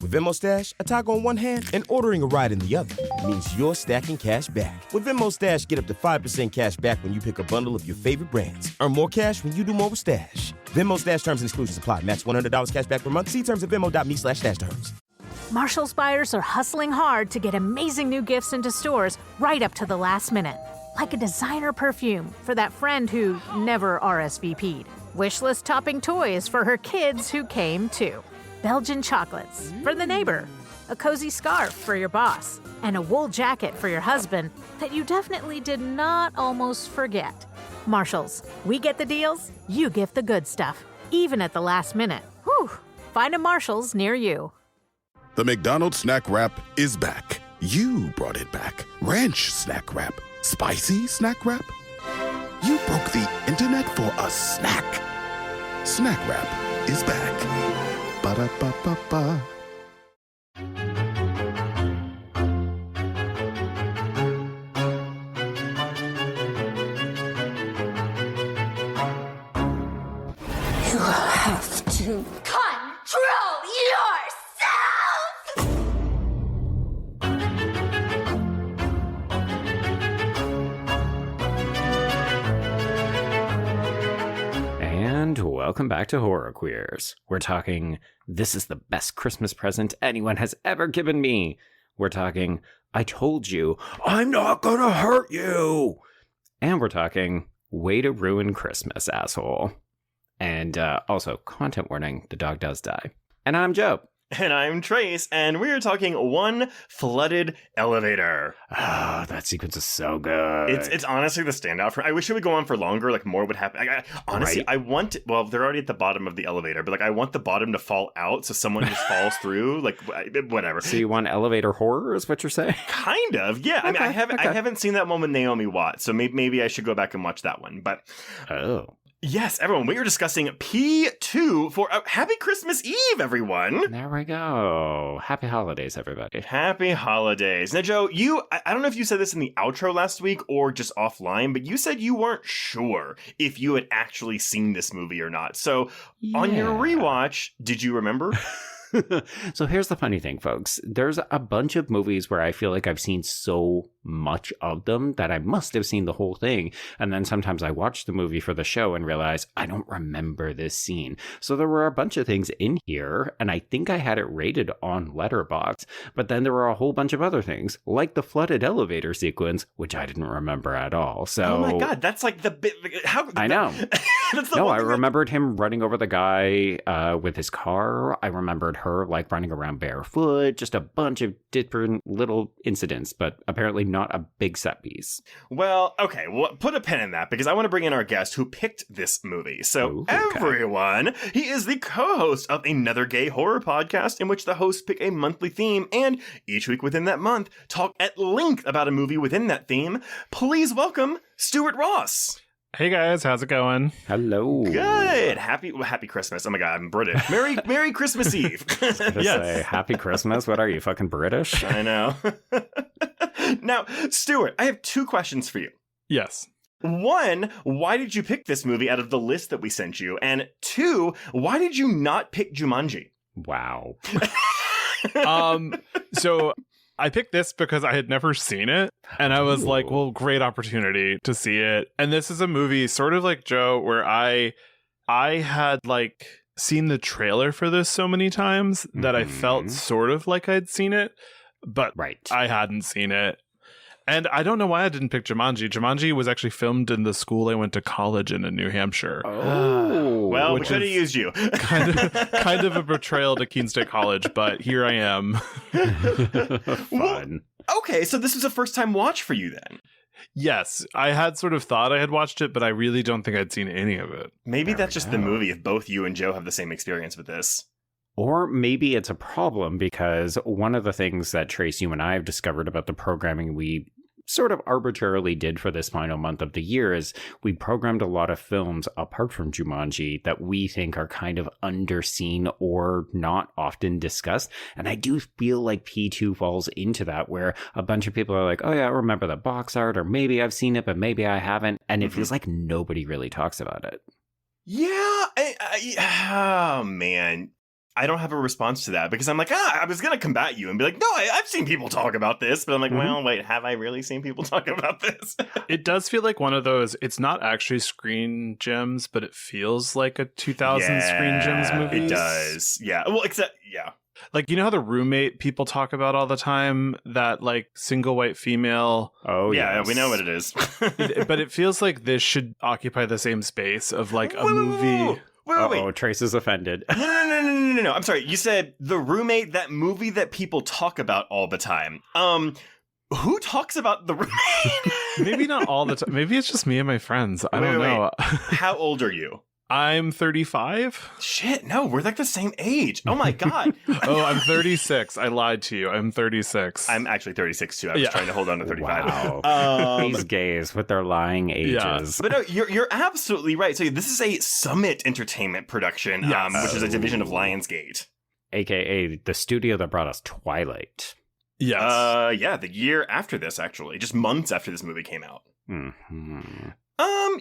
With Venmo Stash, a toggle on one hand and ordering a ride in the other means you're stacking cash back. With Venmo Stash, get up to 5% cash back when you pick a bundle of your favorite brands. Earn more cash when you do more with Stash. Venmo Stash terms and exclusions apply. Max $100 cash back per month. See terms at venmo.me/stash terms. Marshall's buyers are hustling hard to get amazing new gifts into stores right up to the last minute. Like a designer perfume for that friend who never RSVP'd. Wishlist topping toys for her kids who came too. Belgian chocolates for the neighbor, a cozy scarf for your boss, and a wool jacket for your husband that you definitely did not almost forget. Marshalls, we get the deals, you gift the good stuff, even at the last minute. Whew, find a Marshalls near you. The McDonald's Snack Wrap is back. You brought it back. Ranch Snack Wrap. Spicy Snack Wrap. You broke the internet for a snack. Snack Wrap is back. Ba-da-ba-ba-ba. You have to control yourself! And welcome back to Horror Queers. We're talking, this is the best Christmas present anyone has ever given me. We're talking, I told you, I'm not gonna hurt you. And we're talking, way to ruin Christmas, asshole. And also, content warning, the dog does die. And I'm Joe. And I'm Trace, and we are talking One Flooded Elevator. Oh, that sequence is so good. It's honestly the standout for. I wish it would go on for longer, like more would happen. Honestly, right? I want. Well, they're already at the bottom of the elevator, but like I want the bottom to fall out so someone just falls through. Like whatever. So you want elevator horror? Is what you're saying? Kind of, yeah. Okay, I mean, I haven't seen that one with Naomi Watts, so maybe I should go back and watch that one. But yes, everyone, we are discussing P2 for Happy Christmas Eve, everyone. There we go. Happy holidays, everybody. Happy holidays. Now, Joe, I don't know if you said this in the outro last week or just offline, but you said you weren't sure if you had actually seen this movie or not. So on your rewatch, did you remember? So here's the funny thing, folks. There's a bunch of movies where I feel like I've seen so much of them that I must have seen the whole thing. And then sometimes I watch the movie for the show and realize I don't remember this scene. So there were a bunch of things in here, and I think I had it rated on Letterboxd. But then there were a whole bunch of other things, like the flooded elevator sequence, which I didn't remember at all. So, oh my God, that's like the bit. I know. That's the no, I remembered him running over the guy with his car. I remembered her like running around barefoot, just a bunch of different little incidents, but apparently not a big set piece. Well, okay, well, put a pin in that because I want to bring in our guest who picked this movie. So everyone, he is the co-host of another gay horror podcast in which the hosts pick a monthly theme and each week within that month talk at length about a movie within that theme. Please welcome Stuart Ross. Hey guys, how's it going? Hello. Good. Happy Christmas. Oh my God, I'm British. Merry Christmas Eve. Say, Happy Christmas? What are you, fucking British? I know. Now, Stuart, I have two questions for you. Yes. One, why did you pick this movie out of the list that we sent you? And two, why did you not pick Jumanji? Wow. So I picked this because I had never seen it, and I was like, well, great opportunity to see it. And this is a movie sort of like Joe, where I had like seen the trailer for this so many times that I felt sort of like I'd seen it, but I hadn't seen it. And I don't know why I didn't pick Jumanji. Jumanji was actually filmed in the school I went to college in New Hampshire. Oh, well, we could have used you. kind of a betrayal to Keene State College, but here I am. Fun. Well, okay, so this was a first-time watch for you then? Yes, I had sort of thought I had watched it, but I really don't think I'd seen any of it. Maybe that's just the movie if both you and Joe have the same experience with this. Or maybe it's a problem because one of the things that Trace, you and I have discovered about the programming we sort of arbitrarily did for this final month of the year is we programmed a lot of films apart from Jumanji that we think are kind of underseen or not often discussed. And I do feel like P2 falls into that, where a bunch of people are like, oh yeah, I remember the box art, or maybe I've seen it, but maybe I haven't. And it feels like nobody really talks about it. Yeah. Oh man. I don't have a response to that because I'm like, I was going to combat you and be like, no, I've seen people talk about this. But I'm like, well, wait, have I really seen people talk about this? It does feel like one of those, it's not actually Screen Gems, but it feels like a 2000 Screen Gems movie. It does. Yeah. Well, except, yeah. Like, you know how the roommate people talk about all the time? That, like, single white female. Oh, yeah. We know what it is. But it feels like this should occupy the same space of, like, a movie. Wait. Trace is offended. No. I'm sorry. You said The Roommate, that movie that people talk about all the time. Who talks about The Roommate? Maybe not all the time. Maybe it's just me and my friends. I don't know. How old are you? I'm 35. Shit, no, we're like the same age. Oh my God. Oh, I'm 36. I lied to you. I'm 36. I'm actually 36 too. I was trying to hold on to 35. Wow. These gays with their lying ages. Yeah. But no, you're absolutely right. So this is a Summit Entertainment production, which is a division of Lionsgate. AKA the studio that brought us Twilight. Yes. Yeah, the year after this, actually. Just months after this movie came out. Mm-hmm.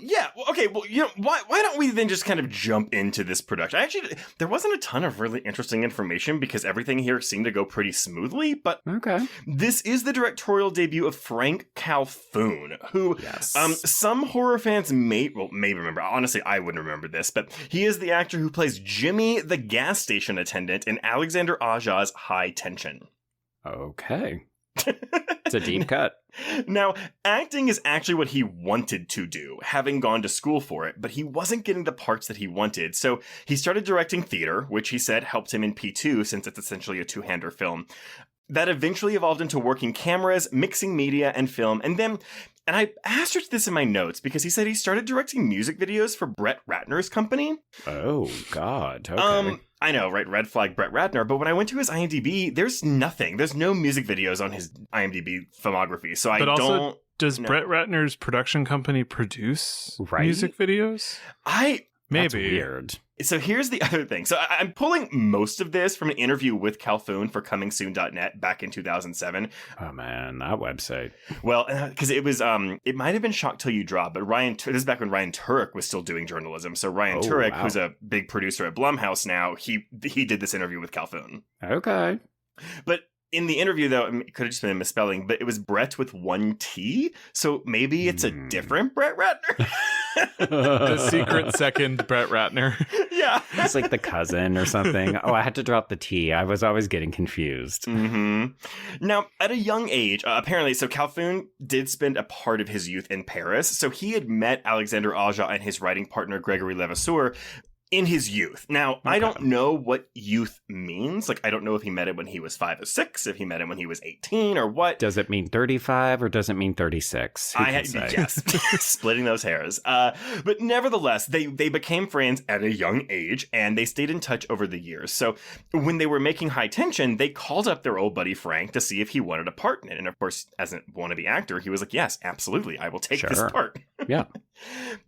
Yeah. Well, okay. Well, you know, why don't we then just kind of jump into this production? Actually, there wasn't a ton of really interesting information because everything here seemed to go pretty smoothly. But okay, this is the directorial debut of Franck Kalfoun, who some horror fans may remember. Honestly, I wouldn't remember this, but he is the actor who plays Jimmy, the gas station attendant in Alexander Aja's High Tension. Okay. It's a deep cut. Now, acting is actually what he wanted to do, having gone to school for it, but he wasn't getting the parts that he wanted. So he started directing theater, which he said helped him in P2 since it's essentially a two-hander film. That eventually evolved into working cameras, mixing media and film, and I asterished this in my notes because he said he started directing music videos for Brett Ratner's company. Oh, God. Okay. I know, right? Red flag Brett Ratner. But when I went to his IMDb, there's nothing. There's no music videos on his IMDb filmography. So does Brett Ratner's production company produce music videos? Maybe. That's weird. So here's the other thing. So I'm pulling most of this from an interview with Kalfoun for comingsoon.net back in 2007. Oh man, that website. Well, because it was, it might have been Shock Till You Drop, but this is back when Ryan Turek was still doing journalism. So Ryan Turek, who's a big producer at Blumhouse now, he did this interview with Kalfoun. Okay. But in the interview, though, it could have just been a misspelling, but it was Brett with one T. So maybe it's a different Brett Ratner. The secret second Brett Ratner. Yeah. It's like the cousin or something. Oh, I had to drop the T. I was always getting confused. Mm-hmm. Now, at a young age, apparently, so Kalfoun did spend a part of his youth in Paris. So he had met Alexander Aja and his writing partner, Gregory Levasseur, in his youth. Now, okay. I don't know what youth means. Like, I don't know if he met him when he was 5 or 6, if he met him when he was 18 or what. Does it mean 35 or does it mean 36? Yes, splitting those hairs. But nevertheless, they became friends at a young age and they stayed in touch over the years. So when they were making High Tension, they called up their old buddy Franck to see if he wanted a part in it. And of course, as a wannabe actor, he was like, yes, absolutely, I will take this part. Yeah.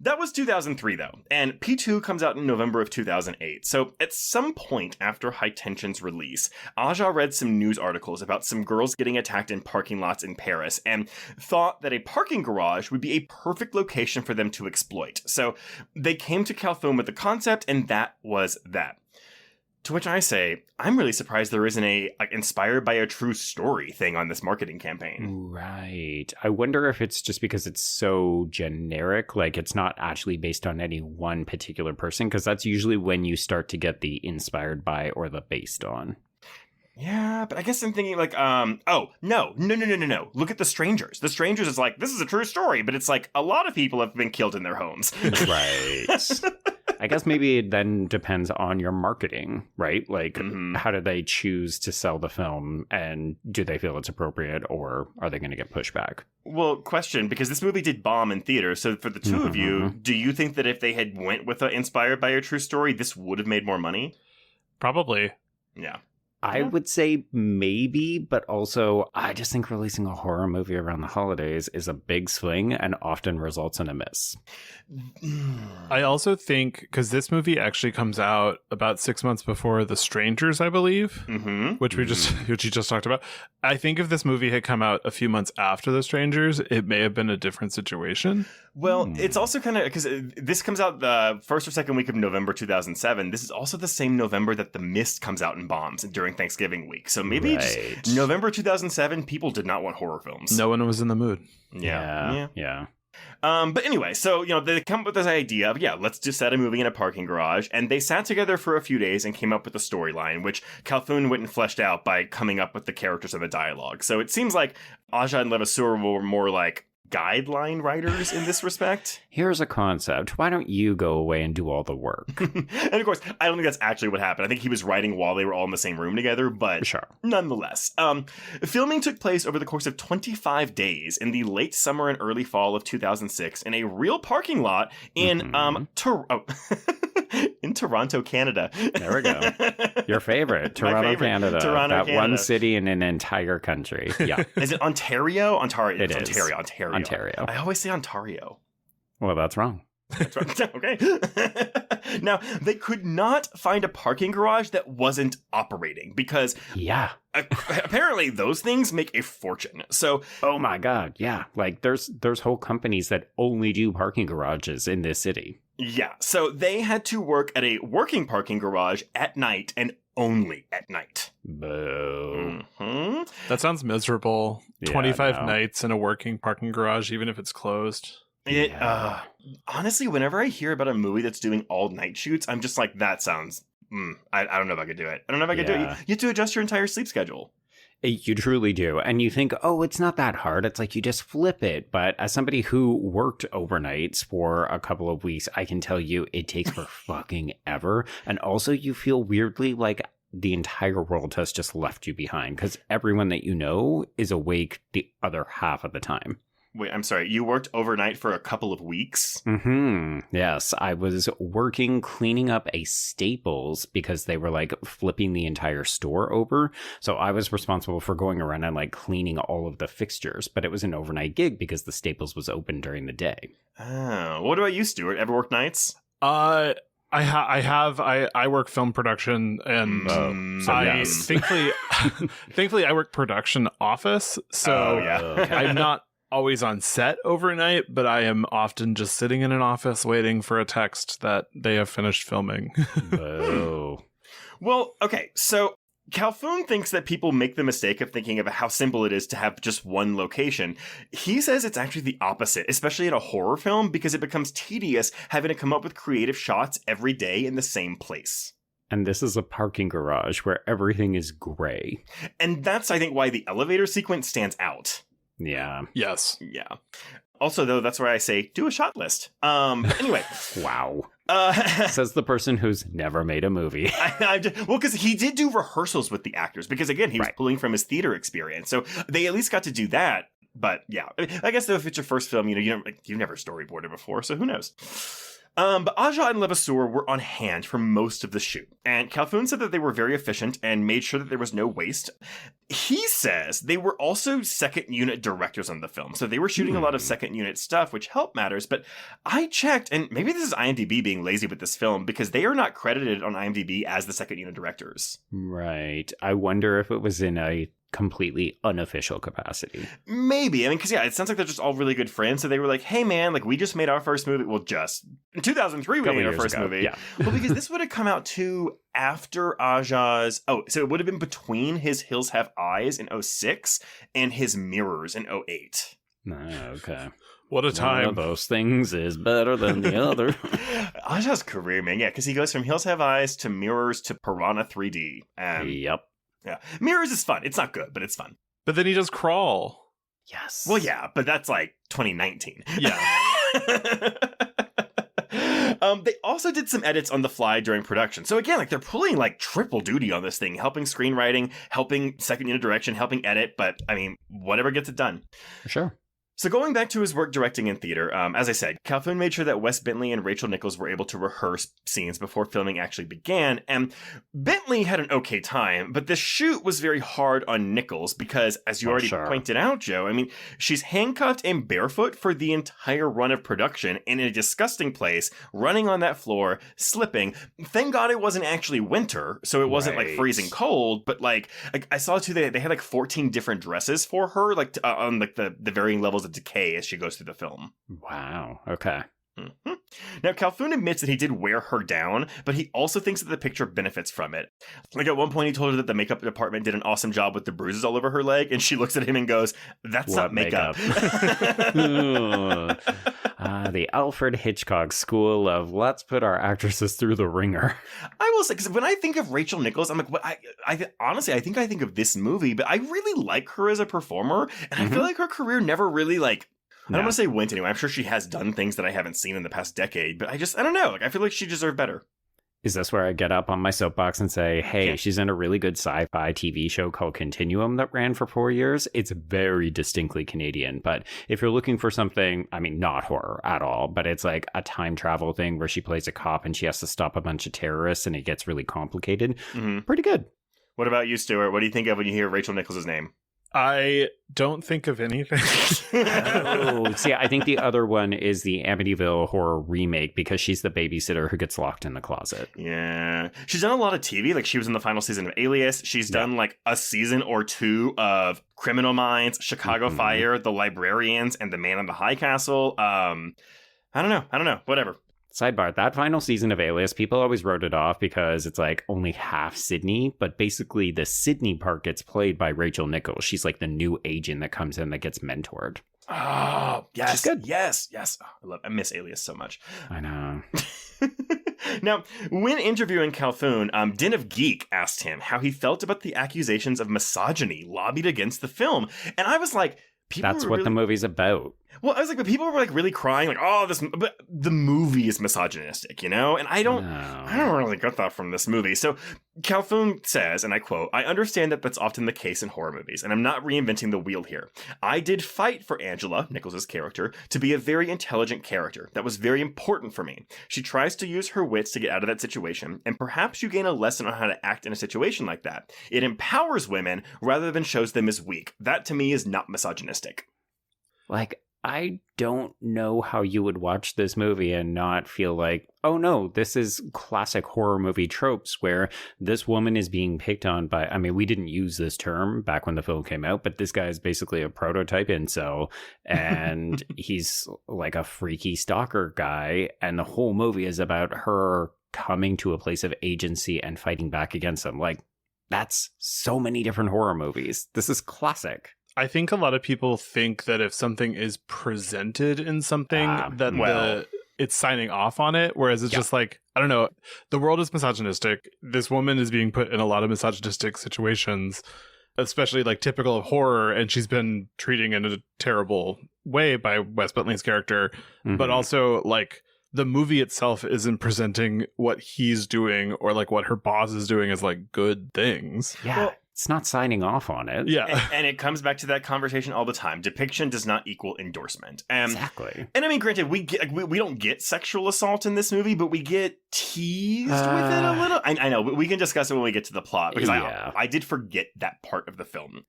That was 2003, though, and P2 comes out in November of 2008. So at some point after High Tension's release, Aja read some news articles about some girls getting attacked in parking lots in Paris and thought that a parking garage would be a perfect location for them to exploit. So they came to Kalfoun with the concept, and that was that. To which I say, I'm really surprised there isn't a inspired by a true story thing on this marketing campaign. Right. I wonder if it's just because it's so generic, like it's not actually based on any one particular person, because that's usually when you start to get the inspired by or the based on. Yeah, but I guess I'm thinking like, no. Look at The Strangers. The Strangers is like, this is a true story, but it's like a lot of people have been killed in their homes. Right. I guess maybe it then depends on your marketing, right? Like, how do they choose to sell the film, and do they feel it's appropriate, or are they going to get pushback? Well, question, because this movie did bomb in theater, so for the two of you, do you think that if they had went with inspired by a true story, this would have made more money? Probably. Yeah. I would say maybe, but also I just think releasing a horror movie around the holidays is a big swing and often results in a miss. I also think, because this movie actually comes out about 6 months before The Strangers, I believe, which you just talked about. I think if this movie had come out a few months after The Strangers, it may have been a different situation. Well, it's also kind of because this comes out the first or second week of November 2007. This is also the same November that The Mist comes out in bombs during Thanksgiving week. So maybe just November 2007, people did not want horror films. No one was in the mood. Yeah. But anyway, so, they come up with this idea of, let's just set a movie in a parking garage. And they sat together for a few days and came up with a storyline, which Kalfoun went and fleshed out by coming up with the characters and the dialogue. So it seems like Aja and Levasseur were more like guideline writers in this respect. Here's a concept. Why don't you go away and do all the work? And of course, I don't think that's actually what happened. I think he was writing while they were all in the same room together, but sure. Nonetheless. Filming took place over the course of 25 days in the late summer and early fall of 2006 in a real parking lot in in Toronto, Canada. There we go. Your favorite, Toronto, Canada. That Canada. One city in an entire country. Yeah. Is it Ontario? Ontario. It is. Ontario. I always say Ontario. Well, that's wrong. That's right. Okay. Now, they could not find a parking garage that wasn't operating because apparently those things make a fortune. So, oh my God. Yeah. Like there's whole companies that only do parking garages in this city. Yeah. So they had to work at a working parking garage at night and only at night. Boo. Mm-hmm. That sounds miserable. 25 nights in a working parking garage, even if it's closed. Honestly, whenever I hear about a movie that's doing all night shoots, I'm just like, that sounds, I don't know if I could do it. I don't know if I could do it. You have to adjust your entire sleep schedule. You truly do. And you think, oh, it's not that hard. It's like you just flip it. But as somebody who worked overnights for a couple of weeks, I can tell you it takes for fucking ever. And also you feel weirdly like the entire world has just left you behind because everyone that you know is awake the other half of the time. Wait, I'm sorry. You worked overnight for a couple of weeks? Mm-hmm. Yes, I was working cleaning up a Staples because they were like flipping the entire store over. So I was responsible for going around and like cleaning all of the fixtures. But it was an overnight gig because the Staples was open during the day. Oh, what about you, Stuart? Ever work nights? I work film production and thankfully I work production office. So I'm not always on set overnight, but I am often just sitting in an office waiting for a text that they have finished filming. Oh. Well, okay, so Kalfoun thinks that people make the mistake of thinking about how simple it is to have just one location. He says it's actually the opposite, especially in a horror film, because it becomes tedious having to come up with creative shots every day in the same place. And this is a parking garage where everything is gray. And that's, I think, why the elevator sequence stands out. Yeah. Yes. Yeah. Also, though, that's where I say, do a shot list. Anyway. Wow. Says the person who's never made a movie. Well, because he did do rehearsals with the actors. Because, again, he was pulling from his theater experience. So they at least got to do that. But, yeah. I guess, though, if it's your first film, you've never storyboarded before. So who knows? But Aja and Levasseur were on hand for most of the shoot, and Kalfoun said that they were very efficient and made sure that there was no waste. He says they were also second unit directors on the film, so they were shooting a lot of second unit stuff, which helped matters, but I checked, and maybe this is IMDb being lazy with this film, because they are not credited on IMDb as the second unit directors. Right. I wonder if it was in a completely unofficial capacity. Maybe. I mean, because, it sounds like they're just all really good friends. So they were like, hey, man, like, we just made our first movie. Well, in 2003, we made our first movie. Yeah. Well, because this would have come out, too, after Aja's... Oh, so it would have been between his Hills Have Eyes in 2006 and his Mirrors in 2008. Okay. What a time. One of those things is better than the other. Aja's career, man. Yeah, because he goes from Hills Have Eyes to Mirrors to Piranha 3D. Yep. Yeah. Mirrors is fun. It's not good, but it's fun. But then he does Crawl. Yes. Well, yeah, but that's like 2019. Yeah. They also did some edits on the fly during production. So again, like they're pulling like triple duty on this thing, helping screenwriting, helping second unit direction, helping edit. But I mean, whatever gets it done. Sure. So going back to his work directing in theater, as I said, Kalfoun made sure that Wes Bentley and Rachel Nichols were able to rehearse scenes before filming actually began, and Bentley had an okay time, but the shoot was very hard on Nichols because, as you already pointed out, Joe, I mean, she's handcuffed and barefoot for the entire run of production in a disgusting place, running on that floor, slipping. Thank God it wasn't actually winter, so it wasn't like freezing cold, but like I saw too, they had like 14 different dresses for her, like on like the varying levels of of decay as she goes through the film. Wow. Okay. Mm-hmm. Now, Kalfoun admits that he did wear her down, but he also thinks that the picture benefits from it. Like, at one point, he told her that the makeup department did an awesome job with the bruises all over her leg, and she looks at him and goes, "That's not makeup." The Alfred Hitchcock school of let's put our actresses through the ringer. I will say, because when I think of Rachel Nichols, I'm like, what? Honestly, I think of this movie, but I really like her as a performer, and I feel like her career never really, like, I don't want to say went anywhere. I'm sure she has done things that I haven't seen in the past decade, but I don't know. Like, I feel like she deserved better. Is this where I get up on my soapbox and say, hey, she's in a really good sci-fi TV show called Continuum that ran for 4 years? It's very distinctly Canadian. But if you're looking for something, I mean, not horror at all, but it's like a time travel thing where she plays a cop and she has to stop a bunch of terrorists and it gets really complicated. Pretty good. What about you, Stuart? What do you think of when you hear Rachel Nichols' name? I don't think of anything. See, I think the other one is the Amityville horror remake because she's the babysitter who gets locked in the closet. Yeah. She's done a lot of TV. Like, she was in the final season of Alias. She's done like a season or two of Criminal Minds, Chicago Fire, The Librarians, and The Man in the High Castle. I don't know. Whatever. Sidebar, that final season of Alias, people always wrote it off because it's like only half Sydney, but basically the Sydney part gets played by Rachel Nichols. She's like the new agent that comes in that gets mentored. Oh, yes. She's good. Yes. Oh, I miss Alias so much. I know. Now, when interviewing Kalfoun, Den of Geek asked him how he felt about the accusations of misogyny lobbied against the film. And I was like, that's what the movie's about. Well, I was like, but people were like really crying, like, "Oh, but the movie is misogynistic," you know. And I don't really get that from this movie. So Kalfoun says, and I quote, "I understand that that's often the case in horror movies, and I'm not reinventing the wheel here. I did fight for Angela, Nichols' character, to be a very intelligent character. That was very important for me. She tries to use her wits to get out of that situation, and perhaps you gain a lesson on how to act in a situation like that. It empowers women rather than shows them as weak. That to me is not misogynistic." Like, I don't know how you would watch this movie and not feel like, oh no, this is classic horror movie tropes where this woman is being picked on by, I mean, we didn't use this term back when the film came out, but this guy is basically a prototype incel, and he's like a freaky stalker guy, and the whole movie is about her coming to a place of agency and fighting back against him. Like, that's so many different horror movies. This is classic. I think a lot of people think that if something is presented in something, that it's signing off on it, whereas it's just like, I don't know, the world is misogynistic. This woman is being put in a lot of misogynistic situations, especially like typical of horror, and she's been treating in a terrible way by Wes Bentley's character, but also like the movie itself isn't presenting what he's doing or like what her boss is doing as like good things. Yeah. Well, it's not signing off on it. Yeah. And it comes back to that conversation all the time. Depiction does not equal endorsement. Exactly. And I mean, granted, we don't get sexual assault in this movie, but we get teased with it a little. I know, but we can discuss it when we get to the plot, because I did forget that part of the film.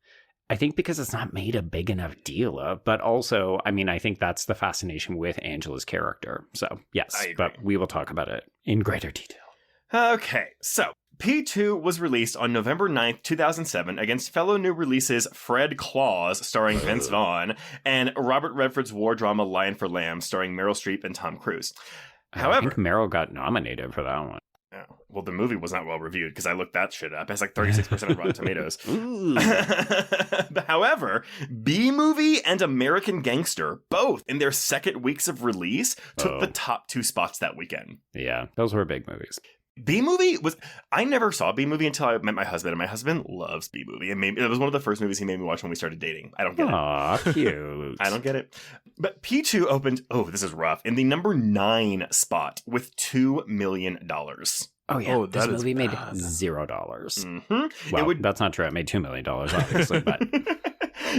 I think because it's not made a big enough deal of, but also, I mean, I think that's the fascination with Angela's character. So, yes, but we will talk about it in greater detail. Okay, so P2 was released on November 9th, 2007 against fellow new releases Fred Claus, starring Vince Vaughn, and Robert Redford's war drama Lion for Lamb, starring Meryl Streep and Tom Cruise. However, I think Meryl got nominated for that one. Oh, well, the movie was not well reviewed because I looked that shit up. It has like 36% of Rotten Tomatoes. However, B-Movie and American Gangster, both in their second weeks of release, took the top 2 spots that weekend. Yeah, those were big movies. B-Movie was... I never saw B-Movie until I met my husband, and my husband loves B-Movie. And it was one of the first movies he made me watch when we started dating. I don't get it. Aw, cute. I don't get it. But P2 opened... Oh, this is rough. In the number 9 spot with $2 million. Oh, yeah. This movie made $0. Mm-hmm. Well, that's not true. It made $2 million, obviously, but...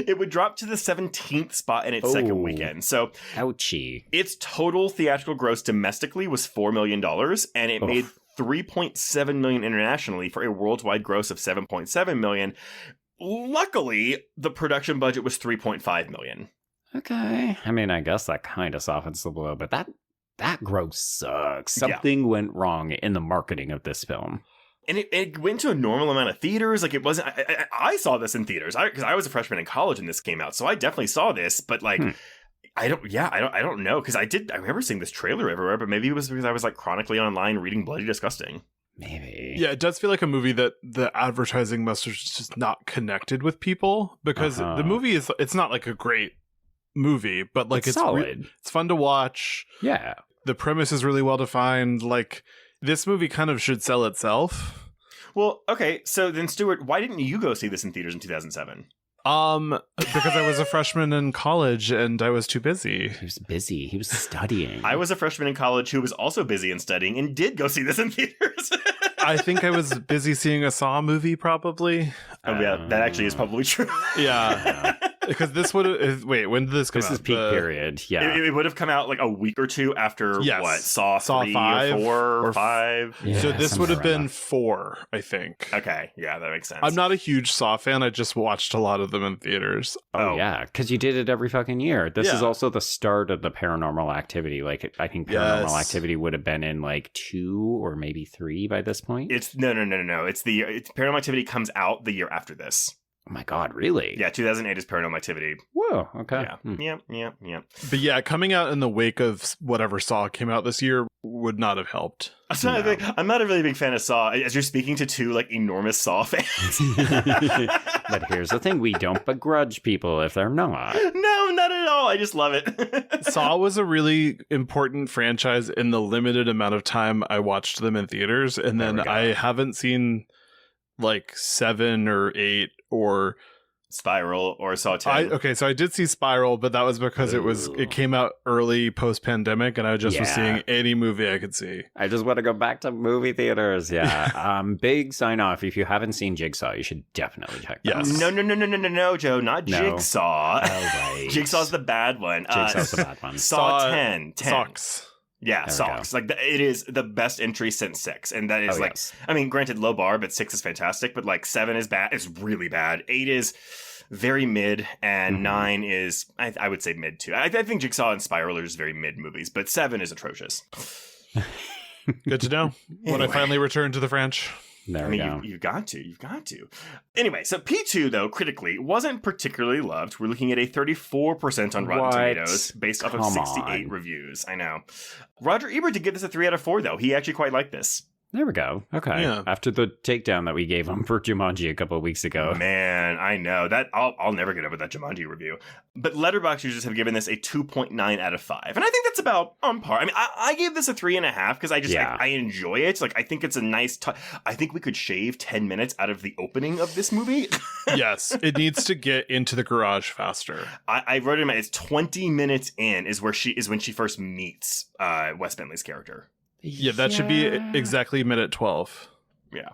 It would drop to the 17th spot in its second weekend. So, ouchie. Its total theatrical gross domestically was $4 million, and it made $3.7 million internationally for a worldwide gross of $7.7 million. Luckily, the production budget was $3.5 million. Okay. I mean, I guess that kind of softens the blow, but that gross sucks. Something went wrong in the marketing of this film. And it went to a normal amount of theaters. Like, it wasn't... I saw this in theaters because I was a freshman in college when this came out. So I definitely saw this. But, like, I don't know. Because I remember seeing this trailer everywhere. But maybe it was because I was, like, chronically online reading Bloody Disgusting. Maybe. Yeah, it does feel like a movie that the advertising must have just not connected with people. Because the movie it's not, like, a great movie. But, like, it's solid. It's fun to watch. Yeah. The premise is really well defined. Like... This movie kind of should sell itself. Well, okay, so then Stuart, why didn't you go see this in theaters in 2007? Because I was a freshman in college and I was too busy. He was busy. He was studying. I was a freshman in college who was also busy and studying and did go see this in theaters. I think I was busy seeing a Saw movie, probably. Oh, yeah, that actually is probably true. Yeah. Because this would have... Wait, when did this come out? This is peak period, yeah. It would have come out like a week or two after, what, Saw 3 5 or 4 or 5? Yeah, so this would have been 4, I think. Okay, yeah, that makes sense. I'm not a huge Saw fan. I just watched a lot of them in theaters. Oh, yeah, because you did it every fucking year. This is also the start of the Paranormal Activity. Like, I think Paranormal Activity would have been in like 2 or maybe 3 by this point. It's no. It's Paranormal Activity comes out the year after this. Oh my God, really? Yeah, 2008 is Paranormal Activity. Whoa, okay. Yeah, yeah. But yeah, coming out in the wake of whatever Saw came out this year would not have helped. I'm not a really big fan of Saw, as you're speaking to 2 like enormous Saw fans. But here's the thing, we don't begrudge people if they're not. No, not at all. I just love it. Saw was a really important franchise in the limited amount of time I watched them in theaters, and then I haven't seen like 7 or 8 or Spiral or Saw 10. So I did see Spiral, but that was because it came out early post-pandemic, and I just was seeing any movie I could see. I just want to go back to movie theaters. Yeah. Big sign off. If you haven't seen Jigsaw, you should definitely check that out. No, Joe, not Jigsaw. Oh, right. Jigsaw's the bad one. Jigsaw's the bad one. Saw 10. Sucks. Yeah, Socks. Like, it is the best entry since 6. And that is I mean, granted, low bar, but 6 is fantastic. But like 7 is bad. It's really bad. 8 is very mid. And 9 is, I would say, mid too. I think Jigsaw and Spiral are just very mid movies. But 7 is atrocious. Good to know. When I finally return to the French. There we go. You've got to. Anyway, so P2, though, critically, wasn't particularly loved. We're looking at a 34% on Rotten Tomatoes, based off of 68 reviews. I know. Roger Ebert did give this a 3 out of 4, though. He actually quite liked this. There we go. Okay. Yeah. After the takedown that we gave him for Jumanji a couple of weeks ago. Man, I know. That I'll never get over that Jumanji review. But Letterboxd users have given this a 2.9 out of 5. And I think that's about on par. I mean, I gave this a 3.5 because I enjoy it. Like, I think it's a nice... I think we could shave 10 minutes out of the opening of this movie. Yes, it needs to get into the garage faster. I wrote it in it's 20 minutes in is when she first meets Wes Bentley's character. Yeah, that should be exactly minute 12. Yeah.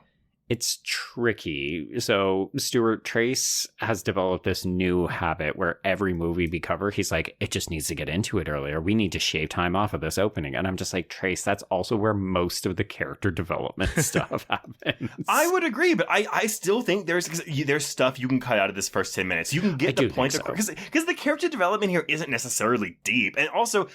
It's tricky. So Stuart Trace has developed this new habit where every movie we cover, he's like, it just needs to get into it earlier. We need to shave time off of this opening. And I'm just like, Trace, that's also where most of the character development stuff happens. I would agree, but I still think there's stuff you can cut out of this first 10 minutes. You can get the point across. Because the character development here isn't necessarily deep. And also...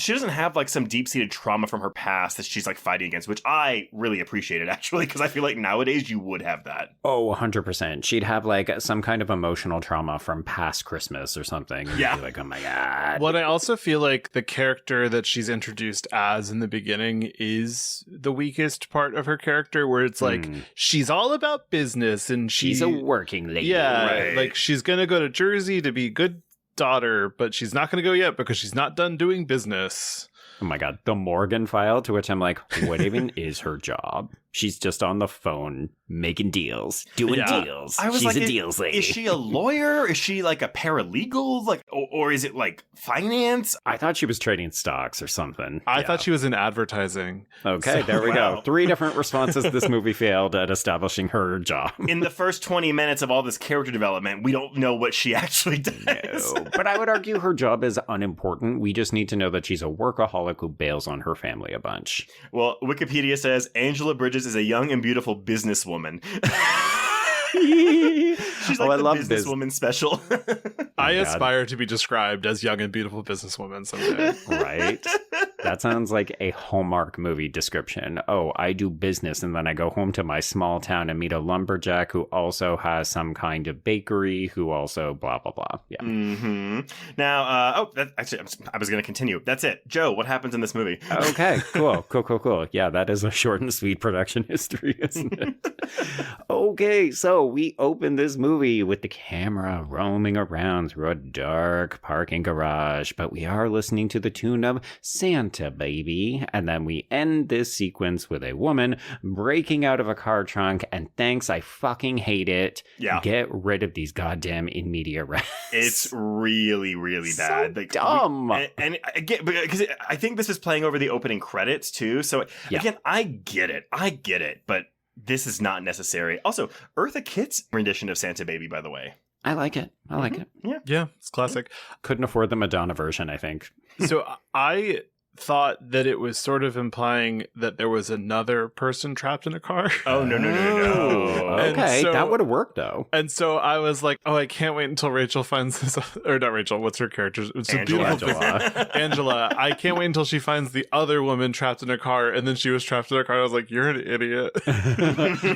she doesn't have like some deep-seated trauma from her past that she's like fighting against, which I really appreciated actually, because I feel like nowadays you would have that. Oh, 100%. She'd have like some kind of emotional trauma from past Christmas or something. And be like, oh my God. Well, I also feel like the character that she's introduced as in the beginning is the weakest part of her character, where it's like she's all about business and she's a working lady. Yeah, right. Like she's going to go to Jersey to be good daughter, but she's not going to go yet because she's not done doing business. Oh my God, the Morgan file, to which I'm like, what even is her job? She's just on the phone making deals, doing deals. She's a deals lady. Is she a lawyer? Is she like a paralegal? Like, or is it like finance? I thought she was trading stocks or something. I thought she was in advertising. Okay, there we go. 3 different responses this movie failed at establishing her job. In the first 20 minutes of all this character development, we don't know what she actually does. No, but I would argue her job is unimportant. We just need to know that she's a workaholic who bails on her family a bunch. Well, Wikipedia says Angela Bridges is a young and beautiful businesswoman. She's like the businesswoman special. I aspire to be described as young and beautiful businesswoman someday. Right? That sounds like a Hallmark movie description. Oh, I do business and then I go home to my small town and meet a lumberjack who also has some kind of bakery, who also blah, blah, blah. Yeah. Mm-hmm. Now, actually, I was going to continue. That's it. Joe, what happens in this movie? Okay, cool. Yeah, that is a short and sweet production history, isn't it? Okay, so we open this movie with the camera roaming around through a dark parking garage, but we are listening to the tune of Santa Baby, and then we end this sequence with a woman breaking out of a car trunk, and thanks, I fucking hate it. Yeah. Get rid of these goddamn in media res. It's really, really bad. So dumb. And again, because I think this is playing over the opening credits too, so again, I get it, but this is not necessary. Also, Eartha Kitt's rendition of Santa Baby, by the way. I like it. It. Yeah, it's classic. Couldn't afford the Madonna version, I think. So I thought that it was sort of implying that there was another person trapped in a car. Oh, no. Okay, so, that would have worked, though. And so I was like, oh, I can't wait until Rachel finds this, or not Rachel, what's her character? It's Angela. Angela. I can't wait until she finds the other woman trapped in a car, and then she was trapped in a car. I was like, you're an idiot.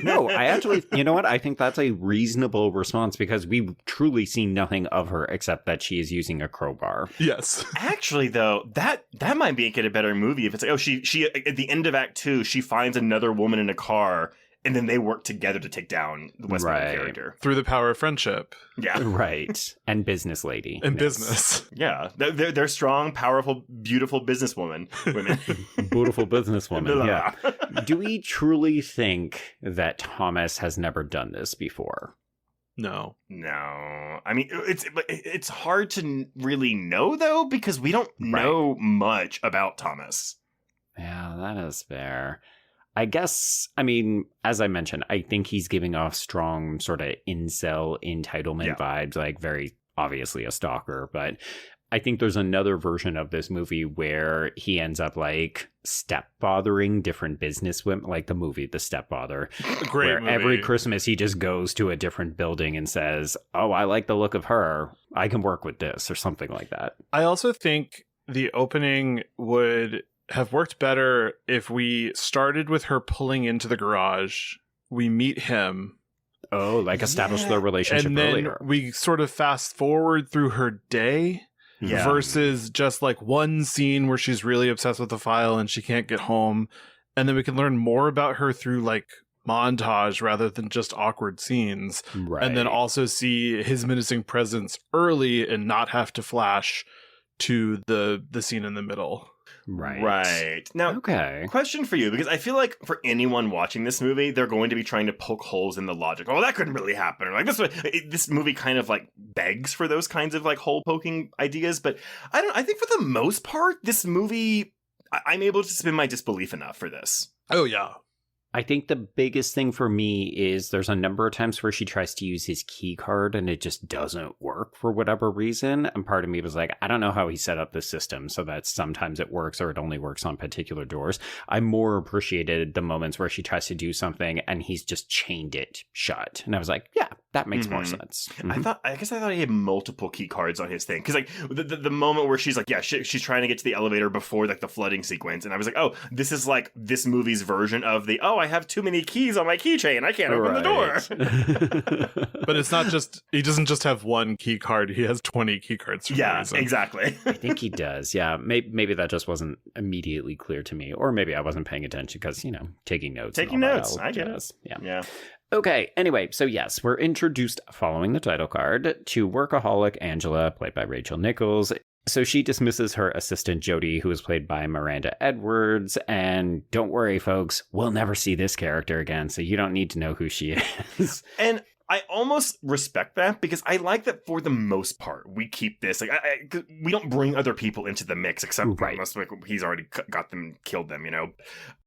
No, I actually, you know what? I think that's a reasonable response because we've truly seen nothing of her except that she is using a crowbar. Yes. Actually, though, that might make it a better movie if it's like, oh, she at the end of Act 2, she finds another woman in a car, and then they work together to take down the Wes Bentley character. Through the power of friendship. Yeah. Right. And business lady. And business. Yeah. They're strong, powerful, beautiful businesswomen. Women. Beautiful businesswoman. Yeah. Do we truly think that Thomas has never done this before? No. I mean, it's hard to really know, though, because we don't know much about Thomas. Yeah, that is fair. I guess, I mean, as I mentioned, I think he's giving off strong sort of incel entitlement vibes, like very obviously a stalker, but I think there's another version of this movie where he ends up like stepfathering different businesswomen, like the movie The Stepfather. Great where movie. Every Christmas he just goes to a different building and says, oh, I like the look of her. I can work with this or something like that. I also think the opening would have worked better if we started with her pulling into the garage. We meet him. Oh, like establish their relationship and then earlier. We sort of fast forward through her day. Yeah. Versus just like one scene where she's really obsessed with the file and she can't get home. And then we can learn more about her through like montage rather than just awkward scenes. Right. And then also see his menacing presence early and not have to flash to the scene in the middle. Right. Now, okay. Question for you, because I feel like for anyone watching this movie, they're going to be trying to poke holes in the logic. Oh, that couldn't really happen. Or like this movie kind of like begs for those kinds of like hole poking ideas. But I think for the most part, this movie, I'm able to suspend my disbelief enough for this. Oh, yeah. I think the biggest thing for me is there's a number of times where she tries to use his key card and it just doesn't work for whatever reason. And part of me was like, I don't know how he set up the system so that sometimes it works or it only works on particular doors. I more appreciated the moments where she tries to do something and he's just chained it shut. And I was like, yeah, that makes more sense. Mm-hmm. I guess I thought he had multiple key cards on his thing. Because like the moment where she's like, yeah, she's trying to get to the elevator before like the flooding sequence. And I was like, oh, this is like this movie's version of the, I have too many keys on my keychain. I can't open the door. But it's not just, he doesn't just have one key card. He has 20 key cards. Yeah, exactly. I think he does. Yeah. Maybe that just wasn't immediately clear to me. Or maybe I wasn't paying attention because, taking notes. I get it. Yeah. Okay, anyway, so yes, we're introduced following the title card to workaholic Angela, played by Rachel Nichols. So she dismisses her assistant Jody, who is played by Miranda Edwards, and don't worry, folks, we'll never see this character again, so you don't need to know who she is. And I almost respect that because I like that for the most part we keep this like we don't bring other people into the mix except unless like he's already got them, killed them,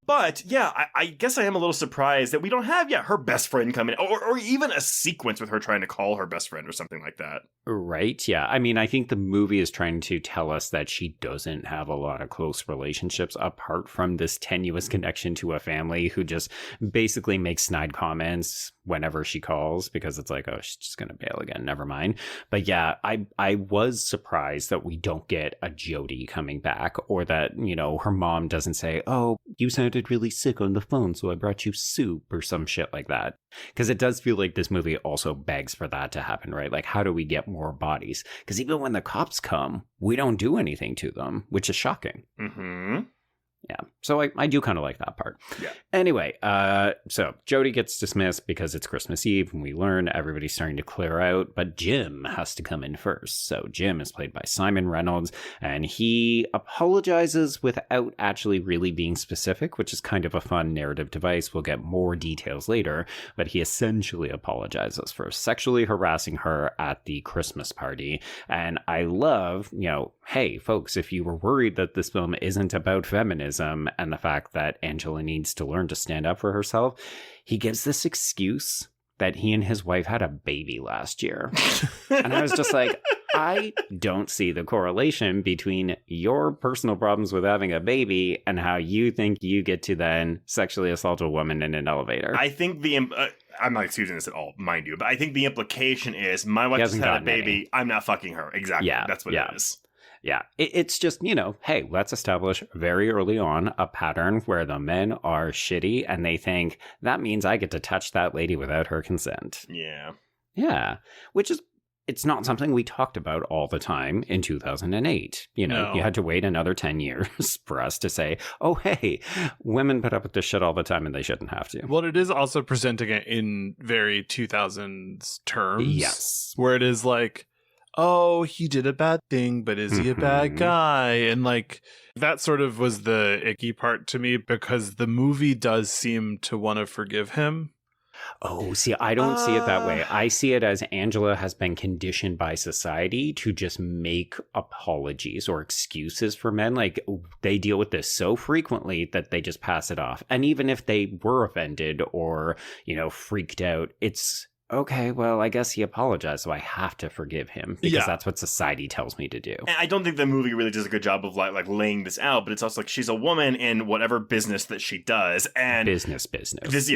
But yeah, I guess I am a little surprised that we don't have yet her best friend coming, or even a sequence with her trying to call her best friend or something like that. Right. Yeah. I mean, I think the movie is trying to tell us that she doesn't have a lot of close relationships apart from this tenuous connection to a family who just basically makes snide comments whenever she calls, because it's like, oh, she's just going to bail again. Never mind. But yeah, I was surprised that we don't get a Jody coming back, or that, you know, her mom doesn't say, oh, you sounded really sick on the phone, so I brought you soup or some shit like that. Because it does feel like this movie also begs for that to happen, right? Like, how do we get more bodies? Because even when the cops come, we don't do anything to them, which is shocking. Mm-hmm. Yeah. So I do kind of like that part. Yeah. Anyway, so Jody gets dismissed because it's Christmas Eve, and we learn everybody's starting to clear out, but Jim has to come in first. So Jim is played by Simon Reynolds, and he apologizes without actually really being specific, which is kind of a fun narrative device. We'll get more details later, but he essentially apologizes for sexually harassing her at the Christmas party. And I love, you know, hey, folks, if you were worried that this film isn't about feminism and the fact that Angela needs to learn to stand up for herself, he gives this excuse that he and his wife had a baby last year. And I was just like, I don't see the correlation between your personal problems with having a baby and how you think you get to then sexually assault a woman in an elevator. I think I'm not excusing this at all, mind you, but I think the implication is my wife just had a baby. Any. I'm not fucking her. Exactly. Yeah, that's what it is. Yeah, it's just, you know, hey, let's establish very early on a pattern where the men are shitty and they think that means I get to touch that lady without her consent. Yeah. Yeah, which is, it's not something we talked about all the time in 2008. You know, you had to wait another 10 years for us to say, oh, hey, women put up with this shit all the time and they shouldn't have to. Well, it is also presenting it in very 2000s terms. Yes. Where it is like, oh, he did a bad thing, but is he a bad guy? And like, that sort of was the icky part to me, because the movie does seem to want to forgive him. Oh, see, I don't see it that way. I see it as Angela has been conditioned by society to just make apologies or excuses for men. Like, they deal with this so frequently that they just pass it off. And even if they were offended or, you know, freaked out, it's okay, well, I guess he apologized, so I have to forgive him because that's what society tells me to do. And I don't think the movie really does a good job of like laying this out, but it's also like she's a woman in whatever business that she does, and business. This,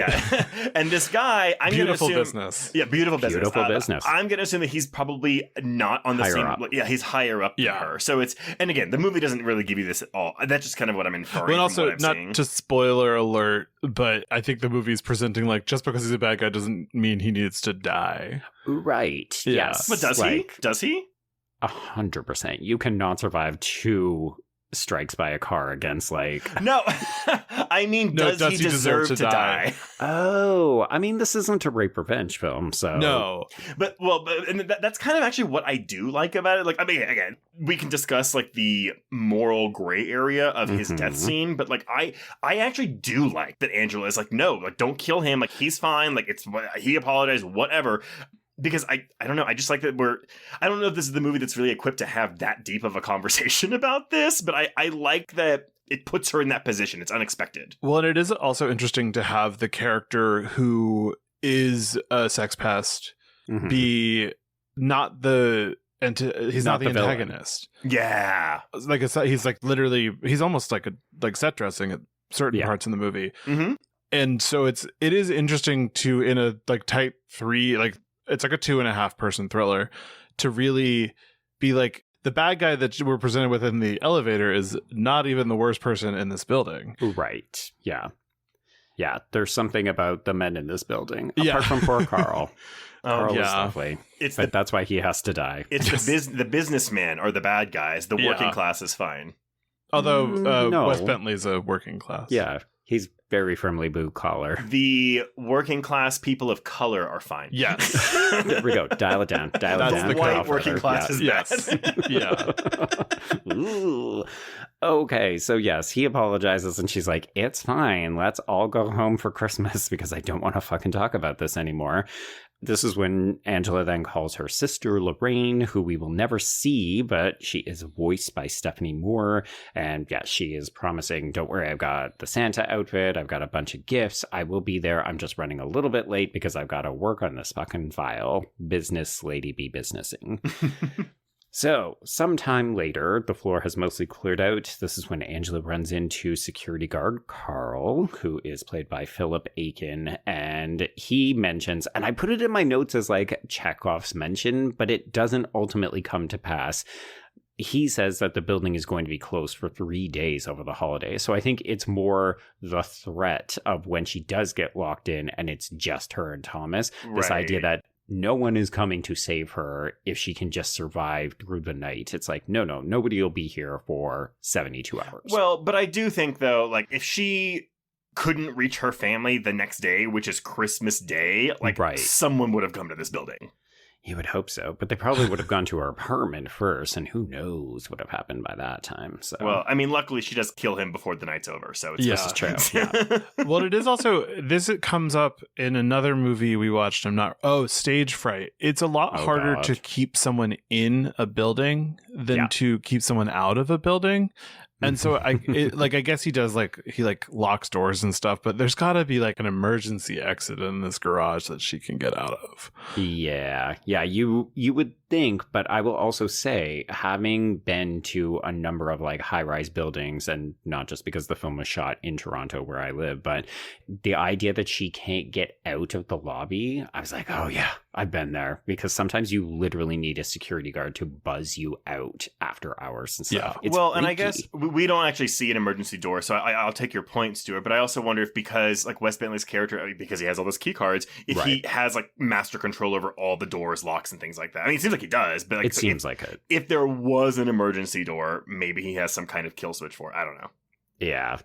and this guy, I'm going to assume business. Yeah, beautiful business. I'm going to assume that he's probably not on the higher same. Up. Yeah, he's higher up than her. So it's, and again, the movie doesn't really give you this at all. That's just kind of what I'm inferring. Well, also, from what I'm not seeing. to spoiler alert, but I think the movie's presenting like just because he's a bad guy doesn't mean he needs to die. Right. Yeah. Yes. But does he? Does he? 100%. You cannot survive 2 strikes by a car against like no I mean does he deserve to die? Oh, I mean, this isn't a rape revenge film, so no, but and that's kind of actually what I do like about it. Like, I mean, again, we can discuss like the moral gray area of his death scene, but like I actually do like that Angela is like, no, like, don't kill him, like, he's fine, like, he apologized, whatever. Because I don't know, I just like that I don't know if this is the movie that's really equipped to have that deep of a conversation about this, but I like that it puts her in that position. It's unexpected. Well, and it is also interesting to have the character who is a sex pest be not the he's not the antagonist. Villain. Yeah. Like he's like literally, he's almost like set dressing at certain parts in the movie. Mm-hmm. And so it is interesting to, in a like type 3, like, it's like a 2.5 person thriller, to really be like, the bad guy that we're presented with in the elevator is not even the worst person in this building. Right. Yeah. Yeah. There's something about the men in this building, apart from poor Karl. Karl is lovely. But that's why he has to die. It's the businessmen are the bad guys. The working class is fine. Although no. Wes Bentley's a working class. Yeah. He's very firmly blue collar. The working class people of color are fine. Yes. There we go. Dial it down. The white working class is bad. Yeah. Ooh. Okay, so yes, he apologizes and she's like, it's fine. Let's all go home for Christmas because I don't want to fucking talk about this anymore. This is when Angela then calls her sister Lorraine, who we will never see, but she is voiced by Stephanie Moore. And yeah, she is promising, don't worry, I've got the Santa outfit, I've got a bunch of gifts, I will be there. I'm just running a little bit late because I've got to work on this fucking file. Business lady be businessing. So, sometime later, the floor has mostly cleared out. This is when Angela runs into security guard Karl, who is played by Philip Aiken, and he mentions, and I put it in my notes as like Chekhov's mention, but it doesn't ultimately come to pass. He says that the building is going to be closed for 3 days over the holidays. So I think it's more the threat of when she does get locked in and it's just her and Thomas. This idea that no one is coming to save her if she can just survive through the night. It's like, no, nobody will be here for 72 hours. Well, but I do think, though, like, if she couldn't reach her family the next day, which is Christmas Day, like, someone would have come to this building. You would hope so, but they probably would have gone to her apartment first, and who knows what have happened by that time. So, well, I mean, luckily she does kill him before the night's over, so it's this is true. Yeah. Well, it is also it comes up in another movie we watched. Stage Fright. It's a lot harder to keep someone in a building than to keep someone out of a building. And so I guess he does he locks doors and stuff, but there's got to be like an emergency exit in this garage that she can get out of. Yeah, you would think, but I will also say, having been to a number of like high-rise buildings, and not just because the film was shot in Toronto where I live, but the idea that she can't get out of the lobby, I was like, oh yeah, I've been there, because sometimes you literally need a security guard to buzz you out after hours and stuff. Yeah. Well, and I guess we don't actually see an emergency door, so I'll take your point, Stuart, but I also wonder if, because like Wes Bentley's character, because he has all those key cards, if he has like master control over all the doors, locks, and things like that. I mean, it seems like he does, but like, it seems like it. If there was an emergency door, maybe he has some kind of kill switch for it. I don't know. Yeah,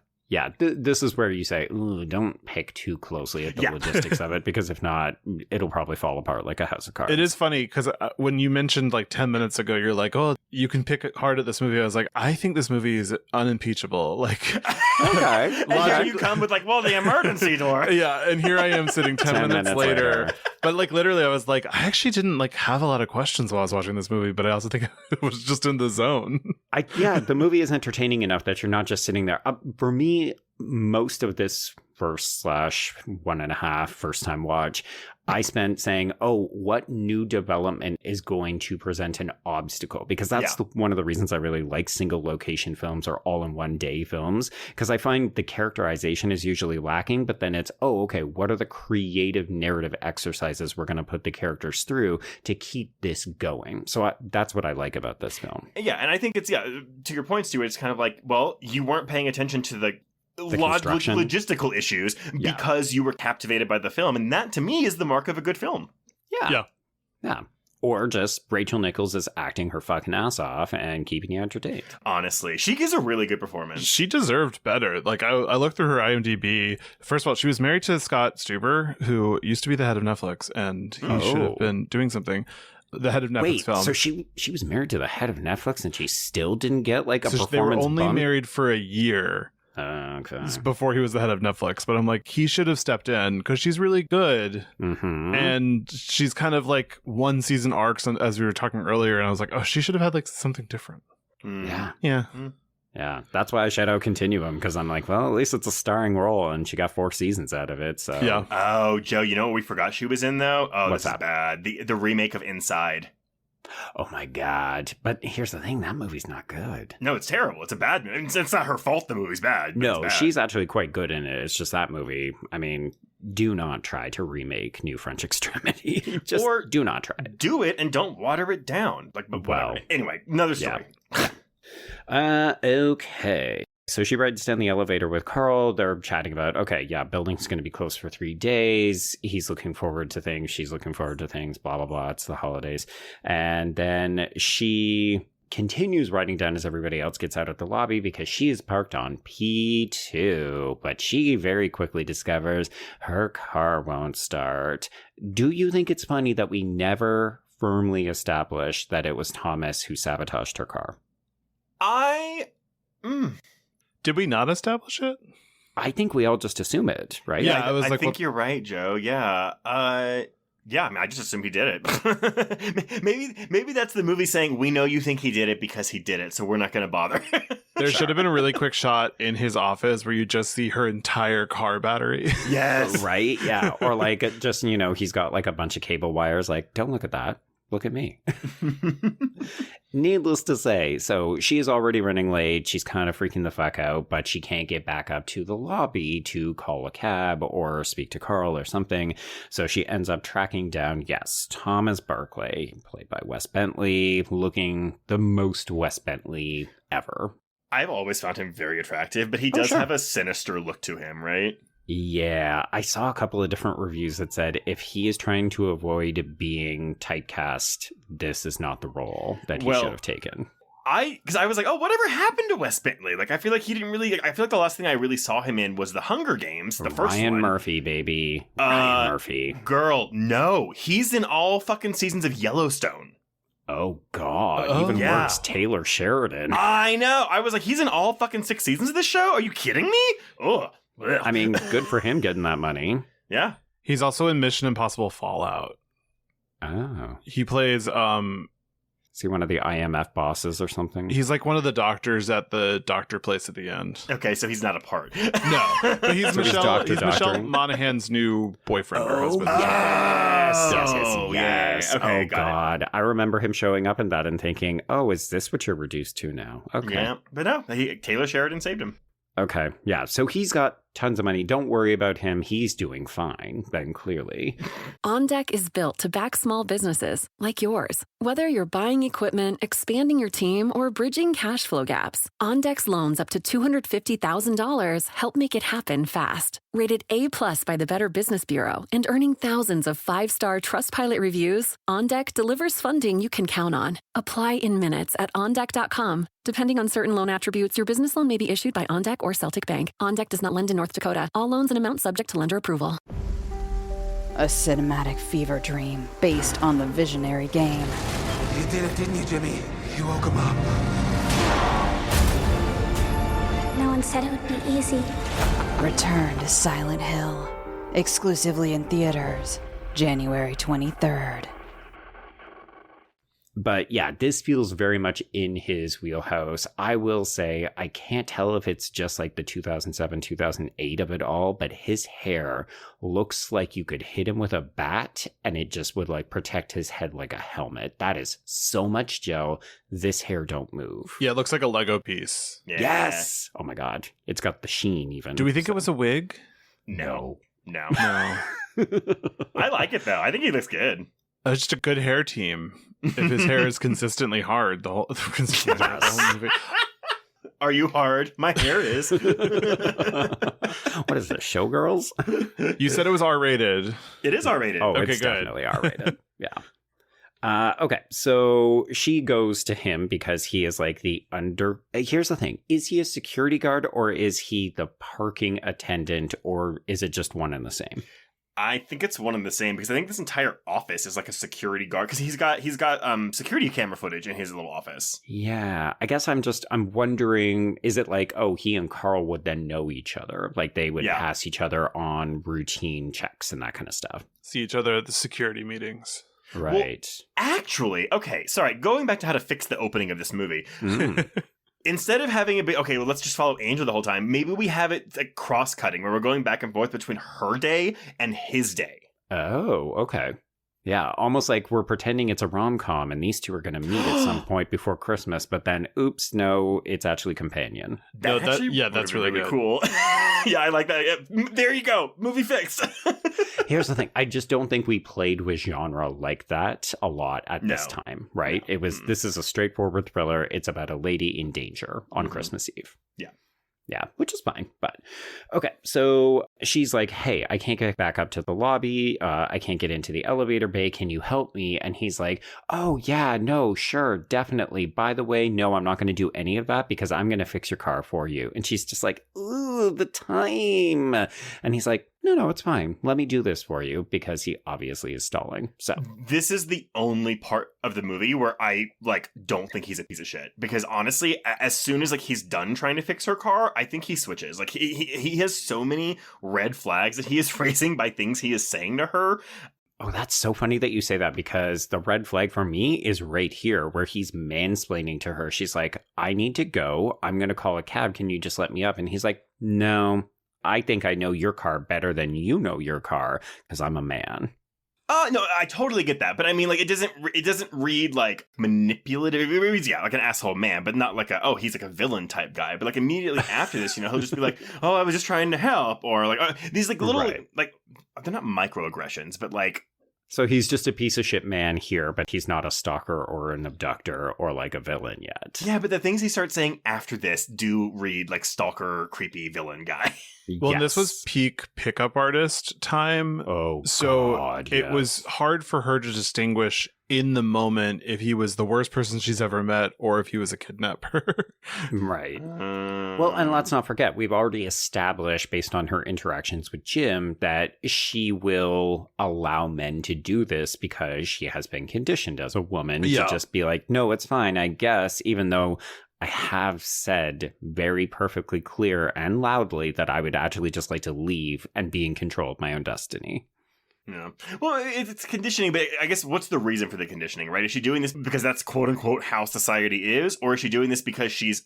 this is where you say, ooh, don't pick too closely at the logistics of it, because if not, it'll probably fall apart like a house of cards. It is funny, because when you mentioned like 10 minutes ago, you're like, oh, you can pick hard at this movie. I was like, I think this movie is unimpeachable. Like, okay. And here you come with like, well, the emergency door. Yeah, and here I am sitting 10 minutes later. But like literally, I was like, I actually didn't like have a lot of questions while I was watching this movie, but I also think it was just in the zone. The movie is entertaining enough that you're not just sitting there. For me, most of this first time watch, I spent saying, oh, what new development is going to present an obstacle? Because that's one of the reasons I really like single location films or all in one day films, because I find the characterization is usually lacking, but then it's, oh, okay, what are the creative narrative exercises we're going to put the characters through to keep this going? So that's what I like about this film. Yeah, and I think it's, to your point, Stuart, it's kind of like, well, you weren't paying attention to the logistical issues because you were captivated by the film, and that to me is the mark of a good film. Yeah. Or just Rachel Nichols is acting her fucking ass off and keeping you entertained. Honestly, she gives a really good performance. She deserved better. Like, I looked through her IMDb. First of all, she was married to Scott Stuber, who used to be the head of Netflix, and he should have been doing something. The head of Netflix film. So she was married to the head of Netflix, and she still didn't get like a performance They were only bump? Married for a year. Okay. Before he was the head of Netflix, but I'm like, he should have stepped in because she's really good, and she's kind of like one season arcs, as we were talking earlier, and I was like, oh, she should have had like something different. Yeah. That's why I shout out Continuum, because I'm like, well, at least it's a starring role, and she got 4 seasons out of it. So Oh, Joe, you know what we forgot she was in though? Oh, this is bad. The remake of Inside. Oh my God. But here's the thing, that movie's not good. No, it's terrible. It's a bad movie. It's not her fault the movie's bad. No, she's actually quite good in it. It's just that movie. I mean, do not try to remake New French Extremity. Or do not try it. Do it and don't water it down. Anyway, another story. Okay. So she rides down the elevator with Karl. They're chatting about, building's going to be closed for 3 days. He's looking forward to things. She's looking forward to things, blah, blah, blah. It's the holidays. And then she continues riding down as everybody else gets out of the lobby because she is parked on P2. But she very quickly discovers her car won't start. Do you think it's funny that we never firmly established that it was Thomas who sabotaged her car? Did we not establish it? I think we all just assume it, right? Yeah, I think you're right, Joe. Yeah. Yeah, I mean, I just assume he did it. maybe that's the movie saying, we know you think he did it because he did it, so we're not going to bother. There should have been a really quick shot in his office where you just see her entire car battery. Yes. Right? Yeah. Or like just, he's got like a bunch of cable wires. Like, don't look at that. Look at me. Needless to say, so she's already running late. She's kind of freaking the fuck out, but she can't get back up to the lobby to call a cab or speak to Karl or something. So she ends up tracking down, Thomas Barclay, played by Wes Bentley, looking the most Wes Bentley ever. I've always found him very attractive, but he does have a sinister look to him, right? Yeah, I saw a couple of different reviews that said if he is trying to avoid being typecast, this is not the role that he should have taken. Because I was like, whatever happened to Wes Bentley? Like, I feel like he didn't really. I feel like the last thing I really saw him in was The Hunger Games, the first one. Ryan Murphy, baby. Ryan Murphy. Girl, no, he's in all fucking seasons of Yellowstone. Oh, God. Even worse, Taylor Sheridan. I know. I was like, he's in all fucking 6 seasons of this show? Are you kidding me? Ugh. I mean, good for him getting that money. Yeah. He's also in Mission Impossible Fallout. Oh. He plays, Is he one of the IMF bosses or something? he's like one of the doctors at the doctor place at the end. Okay, so he's not a part. No, but he's So he's Michelle Monaghan's new boyfriend or husband. Yes. Okay, oh, God. I remember him showing up in that and thinking, is this what you're reduced to now? Okay. Yeah, but no, Taylor Sheridan saved him. Okay, yeah, so he's got tons of money. Don't worry about him. He's doing fine, then clearly. OnDeck is built to back small businesses like yours. Whether you're buying equipment, expanding your team, or bridging cash flow gaps, OnDeck's loans up to $250,000 help make it happen fast. Rated A+ by the Better Business Bureau and earning thousands of 5-star Trustpilot reviews, OnDeck delivers funding you can count on. Apply in minutes at OnDeck.com. Depending on certain loan attributes, your business loan may be issued by OnDeck or Celtic Bank. OnDeck does not lend in North Dakota. All loans and amounts subject to lender approval. A cinematic fever dream based on the visionary game. You did it, didn't you, Jimmy? You woke him up. No one said it would be easy. Return to Silent Hill. Exclusively in theaters, January 23rd. But yeah, this feels very much in his wheelhouse. I will say, I can't tell if it's just like the 2007, 2008 of it all, but his hair looks like you could hit him with a bat and it just would like protect his head like a helmet. That is so much gel. This hair don't move. Yeah, it looks like a Lego piece. Yeah. Yes! Oh my God. It's got the sheen even. Do we think it was a wig? No. No. I like it, though. I think he looks good. It's just a good hair team. If his hair is consistently hard, the whole movie. Are you hard? My hair is. What is this, Showgirls? You said it was R-rated. It is R-rated. Oh, okay, it's good. definitely R-rated. Yeah. Okay, so she goes to him because he is like the Here's the thing. Is he a security guard or is he the parking attendant or is it just one and the same? I think it's one and the same because I think this entire office is like a security guard because he's got security camera footage in his little office. Yeah, I guess I'm wondering, is it like, he and Karl would then know each other? Like they would pass each other on routine checks and that kind of stuff. See each other at the security meetings. Right. Well, actually, okay, sorry, going back to how to fix the opening of this movie. Instead of having it be, let's just follow Angel the whole time, maybe we have it like cross-cutting where we're going back and forth between her day and his day. Oh, okay. Yeah, almost like we're pretending it's a rom-com and these two are going to meet at some point before Christmas, but then, oops, no, it's actually companion. That's really good. Cool. Yeah, I like that. Yeah, there you go. Movie fixed. Here's the thing. I just don't think we played with genre like that a lot at this time, right? No. This is a straightforward thriller. It's about a lady in danger on Christmas Eve. Yeah. Yeah, which is fine. But okay, so she's like, hey, I can't get back up to the lobby. I can't get into the elevator bay. Can you help me? And he's like, oh, yeah, no, sure, definitely. By the way, no, I'm not going to do any of that because I'm going to fix your car for you. And she's just like, ooh, the time. And he's like, no, it's fine. Let me do this for you because he obviously is stalling. So this is the only part of the movie where I don't think he's a piece of shit because honestly, as soon as he's done trying to fix her car, I think he switches. Like he has so many red flags that he is raising by things he is saying to her. Oh, that's so funny that you say that, because the red flag for me is right here where he's mansplaining to her. She's like, I need to go. I'm going to call a cab. Can you just let me up? And he's like, no, I think I know your car better than you know your car because I'm a man. No, I totally get that, but I mean, like, it doesn't read like manipulative. It reads, yeah, like an asshole man, but not like he's like a villain type guy. But like immediately after this, he'll just be like, oh, I was just trying to help, or like these like little like they're not microaggressions, but like. So he's just a piece of shit man here, but he's not a stalker or an abductor or like a villain yet. Yeah, but the things he starts saying after this do read like stalker, creepy villain guy. Well, yes. This was peak pickup artist time. Oh, so God, it was hard for her to distinguish in the moment if he was the worst person she's ever met or if he was a kidnapper. Right. Well, and let's not forget, we've already established based on her interactions with Jim that she will allow men to do this because she has been conditioned as a woman to just be like, no, it's fine, I guess, even though I have said very perfectly clear and loudly that I would actually just like to leave and be in control of my own destiny. Yeah. Well, it's conditioning, but I guess what's the reason for the conditioning, right? Is she doing this because that's quote unquote how society is, or is she doing this because she's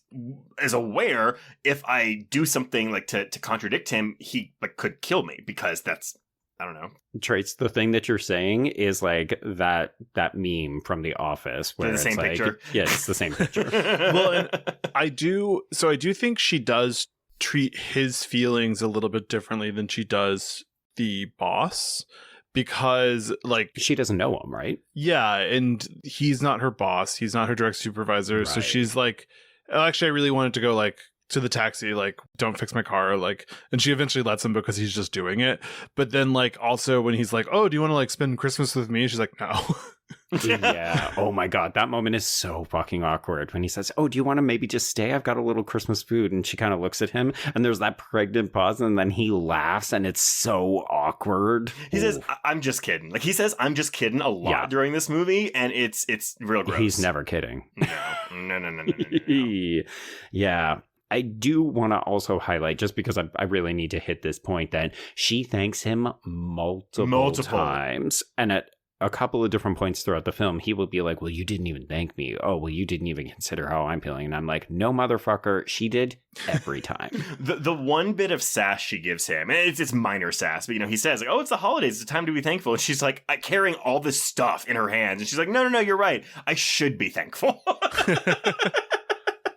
aware if I do something like to contradict him, he like could kill me because that's, I don't know. Trace, the thing that you're saying is like that meme from The Office where the same it's picture. Like, yeah, it's the same picture. Well, and I do think she does treat his feelings a little bit differently than she does the boss, because like she doesn't know him, right? Yeah, and he's not her boss, he's not her direct supervisor, right. So she's like, actually I really wanted to go like to the taxi, like don't fix my car, like, and she eventually lets him because he's just doing it. But then like also when he's like, oh, do you want to like spend Christmas with me, she's like, no. Yeah. Oh my God, that moment is so fucking awkward when he says, oh, do you want to maybe just stay? I've got a little Christmas food. And she kind of looks at him and there's that pregnant pause and then he laughs and it's so awkward. He says, I'm just kidding. Like he says, I'm just kidding a lot during this movie, and it's real gross. He's never kidding. No. Yeah. I do want to also highlight, just because I really need to hit this point, that she thanks him multiple times. And at a couple of different points throughout the film, he will be like, well, you didn't even thank me. Oh, well, you didn't even consider how I'm feeling. And I'm like, no, motherfucker, she did every time. The one bit of sass she gives him, and it's minor sass, but he says like, oh, it's the holidays, it's a time to be thankful. And she's like carrying all this stuff in her hands. And she's like, no, you're right. I should be thankful.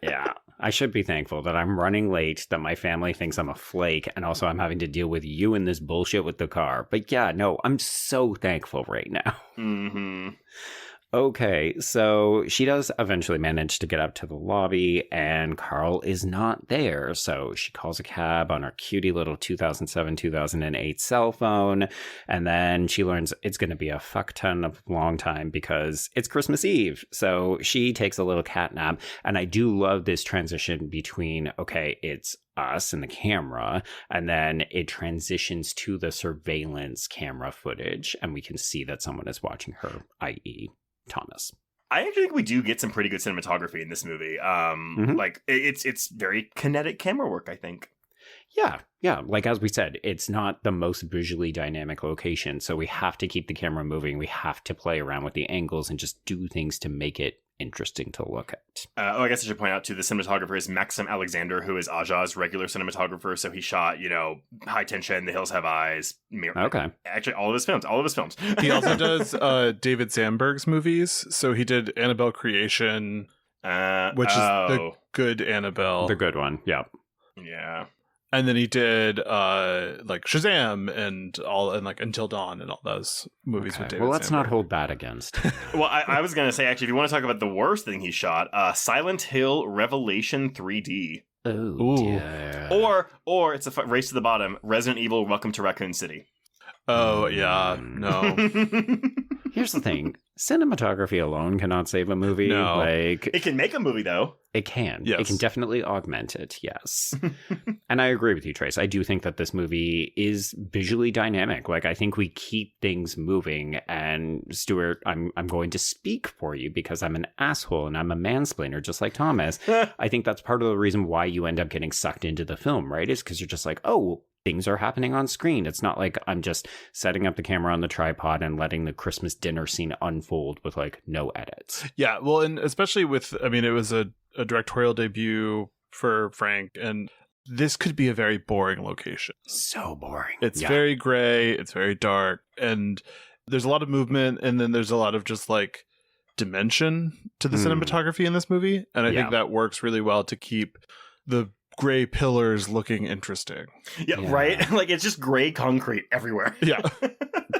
Yeah. I should be thankful that I'm running late, that my family thinks I'm a flake, and also I'm having to deal with you and this bullshit with the car. But yeah, no, I'm so thankful right now. Mm-hmm. Okay, so she does eventually manage to get up to the lobby, and Karl is not there. So she calls a cab on her cutie little 2007-2008 cell phone, and then she learns it's going to be a fuck ton of long time because it's Christmas Eve. So she takes a little cat nap, and I do love this transition between, okay, it's us and the camera, and then it transitions to the surveillance camera footage, and we can see that someone is watching her, i.e., Thomas. I actually think we do get some pretty good cinematography in this movie. Like it's very kinetic camera work, I think. Yeah. Like as we said, it's not the most visually dynamic location, so we have to keep the camera moving. We have to play around with the angles and just do things to make it interesting to look at. I guess I should point out too, the cinematographer is Maxim Alexander, who is Aja's regular cinematographer. So he shot, High Tension, The Hills Have Eyes, Mirror. Okay. Actually, all of his films. He also does David Sandberg's movies. So he did Annabelle Creation, which is the good Annabelle. The good one, yeah. Yeah. And then he did like Shazam and like Until Dawn and all those movies with David Well, let's Sandberg. not hold that against him. Well, I was going to say, actually, if you want to talk about the worst thing he shot, Silent Hill Revelation 3D. Oh, dear. Or it's a race to the bottom, Resident Evil Welcome to Raccoon City. Oh, yeah. No. Here's the thing. Cinematography alone cannot save a movie. No. It can make a movie, though. It can. Yes. It can definitely augment it, yes. And I agree with you, Trace. I do think that this movie is visually dynamic. Like, I think we keep things moving. And Stuart, I'm going to speak for you because I'm an asshole and I'm a mansplainer just like Thomas. I think that's part of the reason why you end up getting sucked into the film, right? Is because you're just like, oh, things are happening on screen. It's not like I'm just setting up the camera on the tripod and letting the Christmas dinner scene unfold with like no edits. Yeah, well, and especially with, I mean, it was a directorial debut for Franck, and this could be a very boring location. So boring. It's very gray, it's very dark, and there's a lot of movement, and then there's a lot of just like dimension to the cinematography in this movie, and I think that works really well to keep the gray pillars looking interesting. Yeah, right? Like, it's just gray concrete everywhere. Yeah.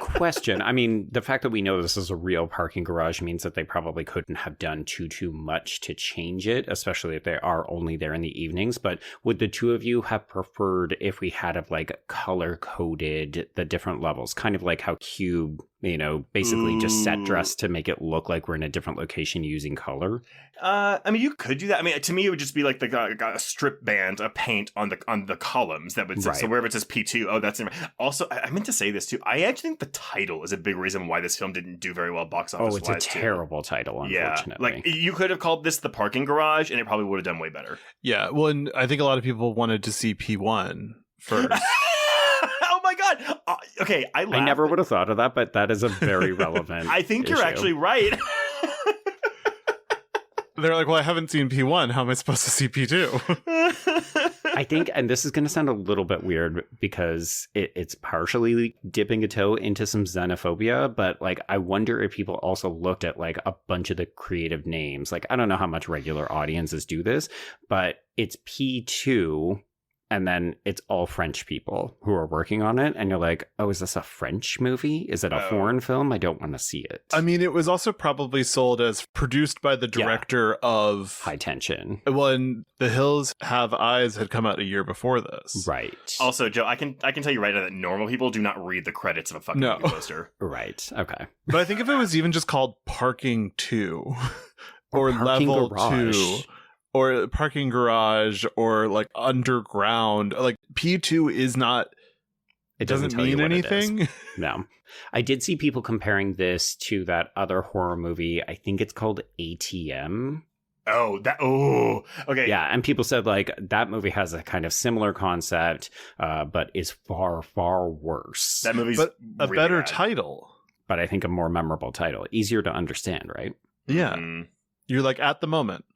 Question. I mean, the fact that we know this is a real parking garage means that they probably couldn't have done too much to change it, especially if they are only there in the evenings. But would the two of you have preferred if we had have like color coded the different levels, kind of like how Cube, you know, basically just set dress to make it look like we're in a different location using color? I mean, you could do that. I mean, to me, it would just be like a strip band of paint on the columns that would say, so wherever it says P2, oh, that's in. Also, I meant to say this too. I actually think the title is a big reason why this film didn't do very well box office wise. Oh, it's a terrible title, unfortunately. Yeah, like you could have called this The Parking Garage, and it probably would have done way better. Yeah, well, and I think a lot of people wanted to see P1 first. Oh my god! Okay, I never would have thought of that, but that is a very relevant. I think you're actually right. They're like, well, I haven't seen P1. How am I supposed to see P2? I think, and this is going to sound a little bit weird because it's partially dipping a toe into some xenophobia, but like, I wonder if people also looked at like a bunch of the creative names. Like, I don't know how much regular audiences do this, but it's P2. And then it's all French people who are working on it. And you're like, oh, is this a French movie? Is it a foreign film? I don't want to see it. I mean, it was also probably sold as produced by the director of High Tension. Well, and The Hills Have Eyes had come out a year before this. Right. Also, Joe, I can tell you right now that normal people do not read the credits of a fucking movie poster. Right. Okay. But I think if it was even just called Parking 2 or Parking Level Garage. 2... or parking garage, or like underground, like P2 is not. It doesn't mean anything. No, I did see people comparing this to that other horror movie. I think it's called ATM. Okay. Yeah, and people said like that movie has a kind of similar concept, but is far worse. That movie's but a really better bad. title. But I think a more memorable title, easier to understand, right? Yeah, you're like at the moment.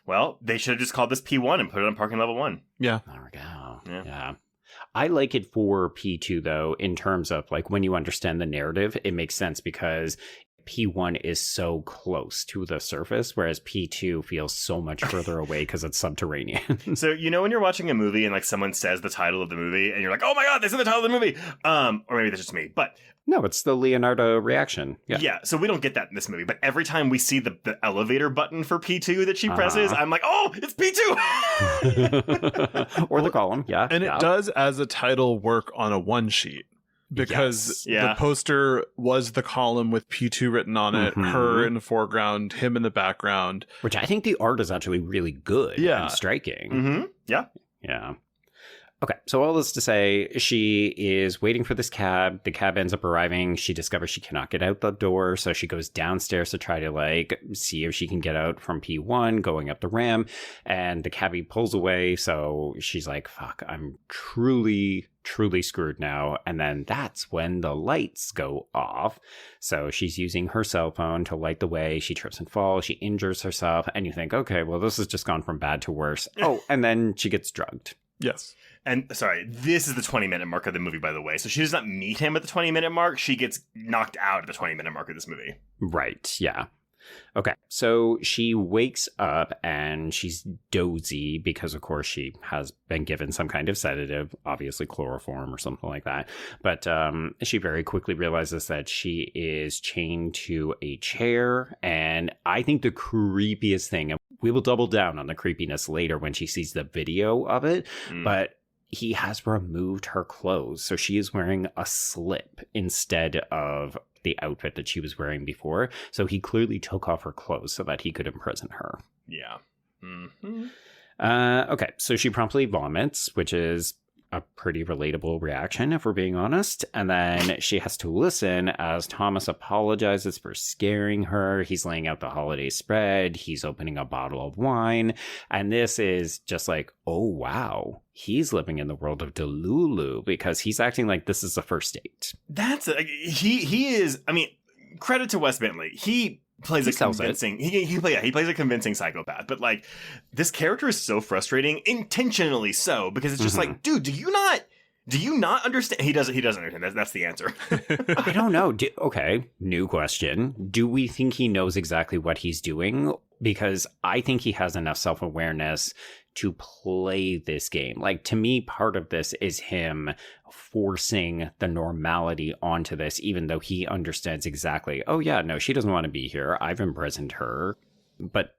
Well, they should have just called this P1 and put it on parking level 1. Yeah. There we go. Yeah. I like it for P2, though, in terms of like when you understand the narrative, it makes sense because P1 is so close to the surface, whereas P2 feels so much further away because it's subterranean. So, you know, when you're watching a movie and like someone says the title of the movie and you're like, oh my God, they said the title of the movie. Or maybe that's just me, but no, it's the Leonardo reaction. Yeah. So we don't get that in this movie. But every time we see the elevator button for P2 that she presses, I'm like, oh, it's P2. Or the column. Yeah. And it does, as a title, work on a one sheet. Because the poster was the column with P2 written on it, her in the foreground, him in the background. Which I think the art is actually really good and striking. Yeah. Okay, so all this to say, she is waiting for this cab. The cab ends up arriving. She discovers she cannot get out the door, so she goes downstairs to try to, like, see if she can get out from P1, going up the ramp, and the cabbie pulls away, so she's like, fuck, I'm truly screwed now. And then that's when the lights go off. So she's using her cell phone to light the way. She trips and falls. She injures herself, and you think, okay, well, this has just gone from bad to worse. Oh, and then she gets drugged. Yes. And sorry, this is the 20-minute mark of the movie, by the way. So she does not meet him at the 20-minute mark. She gets knocked out at the 20-minute mark of this movie. Right, yeah. Okay, so she wakes up and she's dozy because, of course, she has been given some kind of sedative, obviously chloroform or something like that. But she very quickly realizes that she is chained to a chair. And I think the creepiest thing, and we will double down on the creepiness later when she sees the video of it, but he has removed her clothes. So she is wearing a slip instead of the outfit that she was wearing before. So he clearly took off her clothes so that he could imprison her. Yeah. Okay, so she promptly vomits, which is a pretty relatable reaction, if we're being honest. And then she has to listen as Thomas apologizes for scaring her. He's laying out the holiday spread. He's opening a bottle of wine. And this is just like, oh, wow. He's living in the world of Delulu because he's acting like this is a first date. He is, I mean, credit to Wes Bentley. He plays a convincing he plays a convincing psychopath, but like this character is so frustrating, intentionally so, because it's just like, dude, do you not understand? He doesn't understand. That's the answer. I don't know. Okay, new question. Do we think he knows exactly what he's doing? Because I think he has enough self-awareness to play this game. Like, to me, part of this is him forcing the normality onto this, even though he understands exactly, oh yeah, no, she doesn't want to be here. I've imprisoned her. But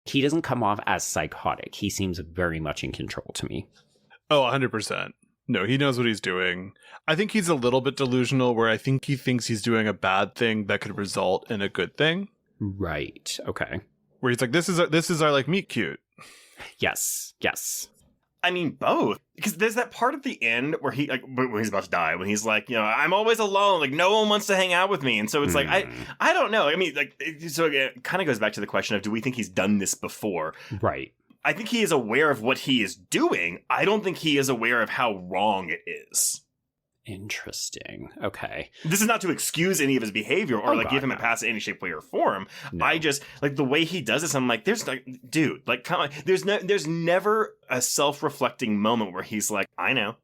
he doesn't come off as psychotic. He seems very much in control to me. Oh, 100%. No, he knows what he's doing. I think he's a little bit delusional, where I think he thinks he's doing a bad thing that could result in a good thing. Right. Okay. Where he's like, this is our like meet cute. Yes. I mean, both. Because there's that part at the end where when he's about to die, when he's like, I'm always alone. Like, no one wants to hang out with me. And so it's like, I don't know. I mean, like, so it kind of goes back to the question of, do we think he's done this before? Right. I think he is aware of what he is doing. I don't think he is aware of how wrong it is. Interesting. Okay. This is not to excuse any of his behavior or give him a pass in any shape, way, or form. No. I just like the way he does this. I'm like, dude, like, come on. There's never a self-reflecting moment where he's like, I know.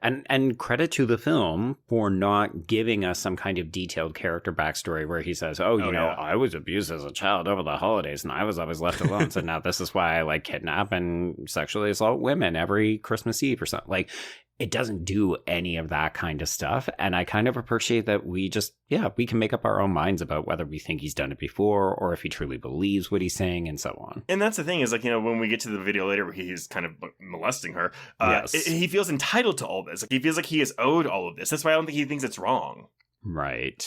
And credit to the film for not giving us some kind of detailed character backstory where he says, I was abused as a child over the holidays and I was always left alone. So now this is why I like kidnap and sexually assault women every Christmas Eve or something. Like, it doesn't do any of that kind of stuff. And I kind of appreciate that we can make up our own minds about whether we think he's done it before or if he truly believes what he's saying and so on. And that's the thing is, like, when we get to the video later where he's kind of molesting her, yes. He feels entitled to all this. Like, he feels like he is owed all of this. That's why I don't think he thinks it's wrong. Right.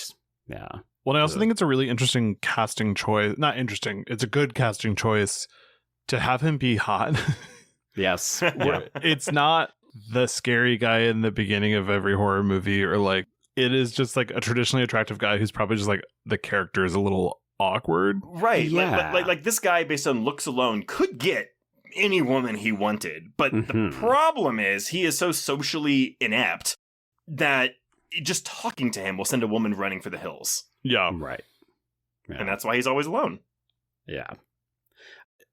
Yeah. Well, I also think it's a really interesting casting choice. Not interesting. It's a good casting choice to have him be hot. Yes. It's not the scary guy in the beginning of every horror movie, or like, it is just like a traditionally attractive guy who's probably just like, the character is a little awkward. Right. Yeah. Like this guy, based on looks alone, could get any woman he wanted. But the problem is he is so socially inept that just talking to him will send a woman running for the hills. Yeah. Right. Yeah. And that's why he's always alone. Yeah.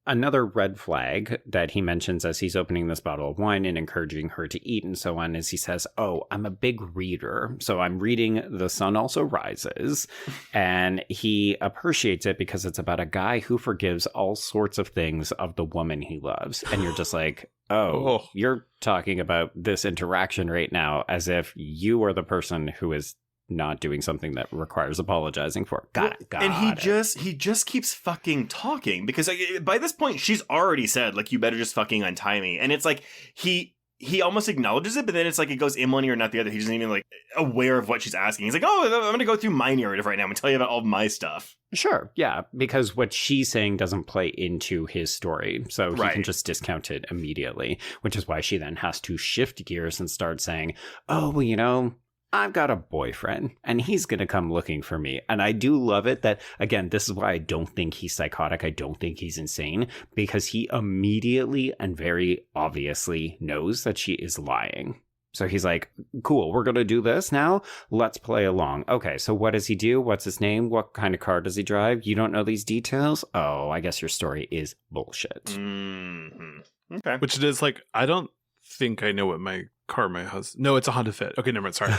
Another red flag that he mentions as he's opening this bottle of wine and encouraging her to eat and so on is he says, oh, I'm a big reader. So I'm reading The Sun Also Rises. And he appreciates it because it's about a guy who forgives all sorts of things of the woman he loves. And you're just like, oh, you're talking about this interaction right now as if you are the person who is not doing something that requires apologizing for. Got it. And he just keeps fucking talking because by this point she's already said, like, you better just fucking untie me. And it's like he almost acknowledges it, but then it's like it goes in one ear, not the other. He doesn't even like aware of what she's asking. He's like, oh, I'm going to go through my narrative right now and tell you about all my stuff. Sure. Yeah. Because what she's saying doesn't play into his story. So he can just discount it immediately, which is why she then has to shift gears and start saying, oh, well, I've got a boyfriend and he's going to come looking for me. And I do love it that, again, this is why I don't think he's psychotic. I don't think he's insane, because he immediately and very obviously knows that she is lying. So he's like, cool, we're going to do this now. Let's play along. Okay, so what does he do? What's his name? What kind of car does he drive? You don't know these details? Oh, I guess your story is bullshit. Mm-hmm. Okay. Which it is like, I don't think I know what my car my husband. No, it's a Honda Fit. Okay, never mind. Sorry.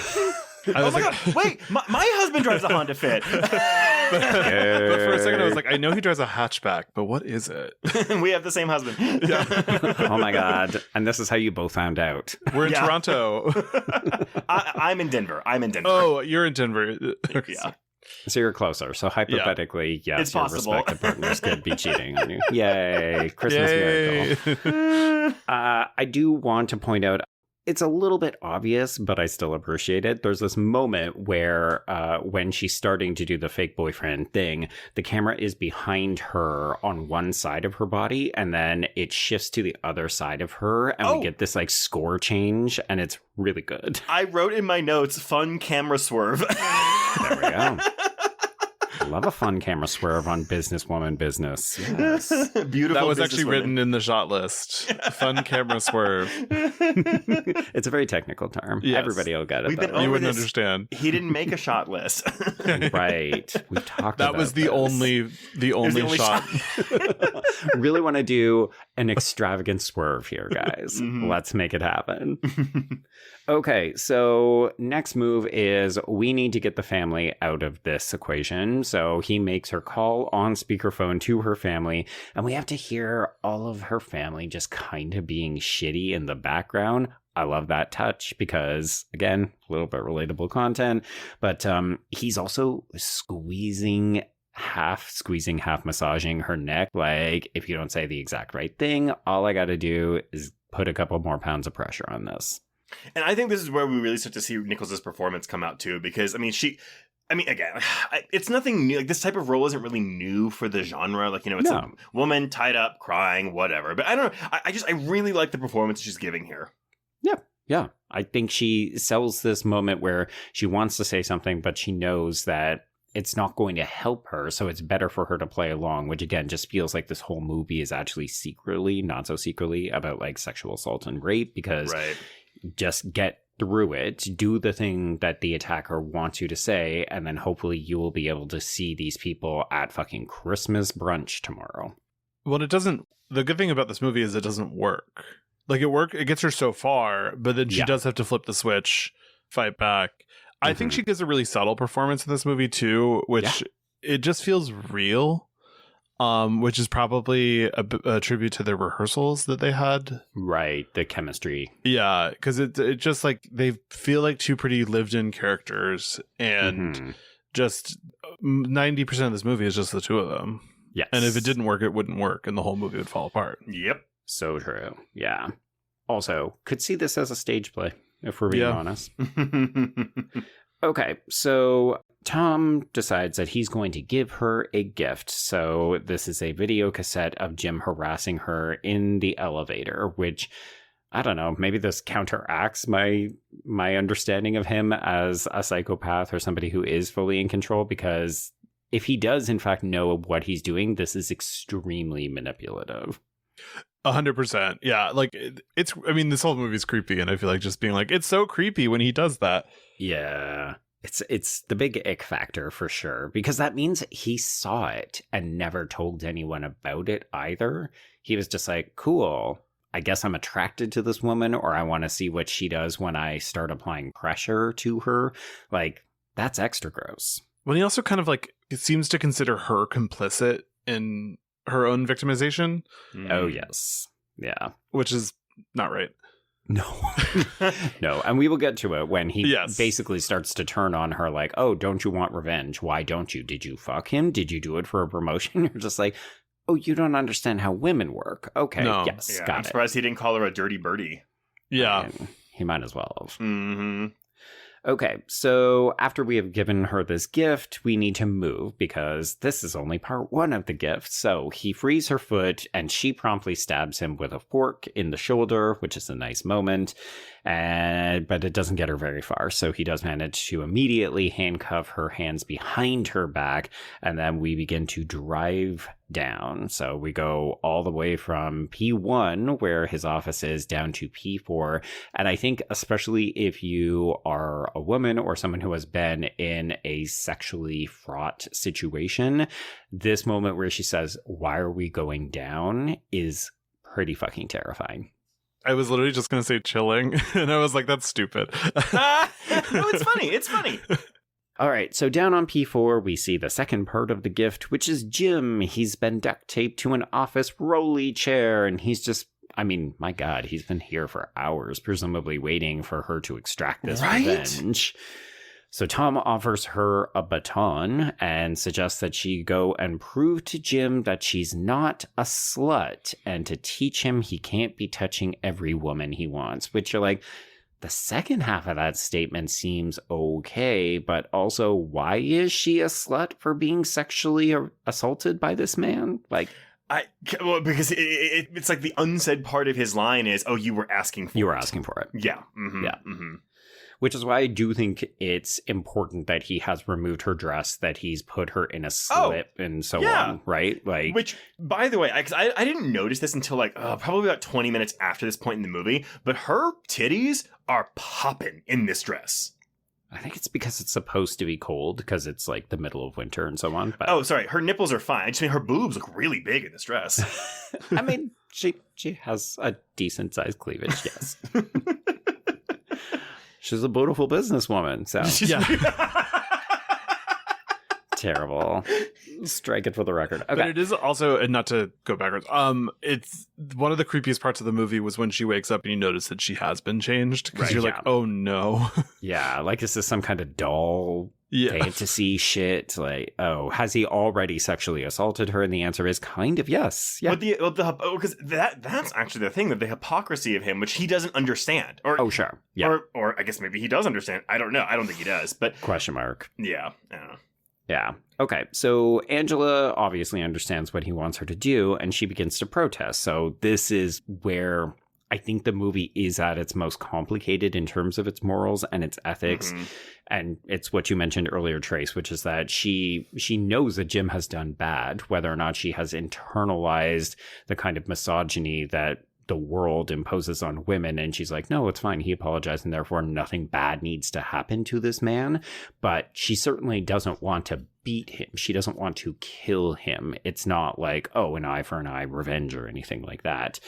I was God. Wait, my husband drives a Honda Fit. but for a second, I was like, I know he drives a hatchback, but what is it? We have the same husband. Yeah. Oh my God. And this is how you both found out. We're in Toronto. I'm in Denver. Oh, you're in Denver. Yeah. So you're closer. So hypothetically, yes, it's your possible. respective partners could be cheating on you. Yay. Christmas miracle. I do want to point out, it's a little bit obvious, but I still appreciate it. There's this moment where when she's starting to do the fake boyfriend thing, the camera is behind her on one side of her body, and then it shifts to the other side of her, and we get this like score change, and it's really good. I wrote in my notes, fun camera swerve. There we go. Love a fun camera swerve on Businesswoman Business. Yes. Beautiful. That was actually written in the shot list. Fun camera swerve. It's a very technical term. Yes. Everybody will get it. You wouldn't understand. He didn't make a shot list. Right. We talked about that was the only shot. Really want to do an extravagant swerve here, guys. Mm-hmm. Let's make it happen. Okay, so next move is we need to get the family out of this equation. So he makes her call on speakerphone to her family, and we have to hear all of her family just kind of being shitty in the background. I love that touch because, again, a little bit relatable content, but he's also squeezing, half massaging her neck. Like, if you don't say the exact right thing, all I got to do is put a couple more pounds of pressure on this. And I think this is where we really start to see Nichols' performance come out too, because again, it's nothing new. Like, this type of role isn't really new for the genre. Like, it's a woman tied up, crying, whatever. But I don't know. I really like the performance she's giving here. Yeah. I think she sells this moment where she wants to say something, but she knows that it's not going to help her, so it's better for her to play along, which again just feels like this whole movie is actually secretly, not so secretly, about like sexual assault and rape, because just get through it, do the thing that the attacker wants you to say, and then hopefully you will be able to see these people at fucking Christmas brunch tomorrow. Well, the good thing about this movie is it doesn't work. Like, it gets her so far, but then she does have to flip the switch, fight back. I think she gives a really subtle performance in this movie too, which it just feels real, which is probably a tribute to the rehearsals that they had. Right, the chemistry. Yeah, because it just like they feel like two pretty lived-in characters, and just 90% of this movie is just the two of them. Yes. And if it didn't work, it wouldn't work, and the whole movie would fall apart. Yep. So true. Yeah. Also, could see this as a stage play, if we're being honest. Okay, so Tom decides that he's going to give her a gift. So this is a video cassette of Jim harassing her in the elevator, which, I don't know, maybe this counteracts my understanding of him as a psychopath or somebody who is fully in control, because if he does in fact know what he's doing, this is extremely manipulative. 100%. Yeah, like this whole movie's creepy, and I feel like just being like, it's so creepy when he does that. Yeah. It's the big ick factor for sure, because that means he saw it and never told anyone about it either. He was just like, cool, I guess I'm attracted to this woman, or I want to see what she does when I start applying pressure to her. Like, that's extra gross. Well, he also kind of like, it seems to consider her complicit in her own victimization. Oh, yes. Yeah. Which is not right. No. No. And we will get to it when he basically starts to turn on her like, oh, don't you want revenge? Why don't you? Did you fuck him? Did you do it for a promotion? You're just like, oh, you don't understand how women work. Okay. No. Yes. Yeah, got I'm surprised he didn't call her a dirty birdie. Yeah. I mean, he might as well have. Mm-hmm. Okay, so after we have given her this gift, we need to move because this is only part one of the gift. So he frees her foot and she promptly stabs him with a fork in the shoulder, which is a nice moment. But it doesn't get her very far. So he does manage to immediately handcuff her hands behind her back. And then we begin to drive down. So we go all the way from P1, where his office is, down to P4. And I think especially if you are a woman or someone who has been in a sexually fraught situation, this moment where she says, "Why are we going down?" is pretty fucking terrifying. I was literally just going to say chilling, and I was like, that's stupid. No, it's funny. It's funny. All right, so down on P4, we see the second part of the gift, which is Jim. He's been duct taped to an office rolly chair, and he's just, I mean, my God, he's been here for hours, presumably waiting for her to extract this revenge. So Tom offers her a baton and suggests that she go and prove to Jim that she's not a slut, and to teach him he can't be touching every woman he wants, which you're like, the second half of that statement seems okay, but also, why is she a slut for being sexually assaulted by this man? Like, because it's like the unsaid part of his line is, "Oh, you were asking for it." You were asking for it. Yeah. Mm-hmm. Yeah. Mm-hmm. Which is why I do think it's important that he has removed her dress, that he's put her in a slip and so on, right? Like, which, by the way, I didn't notice this until like probably about 20 minutes after this point in the movie, but her titties are popping in this dress. I think it's because it's supposed to be cold, because it's like the middle of winter and so on. But... Oh, sorry, her nipples are fine. I just mean her boobs look really big in this dress. I mean, she has a decent sized cleavage, yes. She's a beautiful businesswoman, so terrible. Strike it for the record. Okay. But it is also, and not to go backwards, it's one of the creepiest parts of the movie was when she wakes up and you notice that she has been changed, because you're like, oh no. Yeah, like is this some kind of doll fantasy shit? Like, oh, has he already sexually assaulted her? And the answer is kind of yes. Yeah. Because that's actually the thing, that the hypocrisy of him, which he doesn't understand. Or sure. Yeah. Or I guess maybe he does understand. I don't know. I don't think he does. But question mark. Yeah. I don't know. Yeah. Okay. So Angela obviously understands what he wants her to do, and she begins to protest. So this is where I think the movie is at its most complicated in terms of its morals and its ethics. Mm-hmm. And it's what you mentioned earlier, Trace, which is that she knows that Jim has done bad, whether or not she has internalized the kind of misogyny that the world imposes on women. And she's like, no, it's fine. He apologized, and therefore nothing bad needs to happen to this man. But she certainly doesn't want to beat him. She doesn't want to kill him. It's not like, oh, an eye for an eye, revenge or anything like that.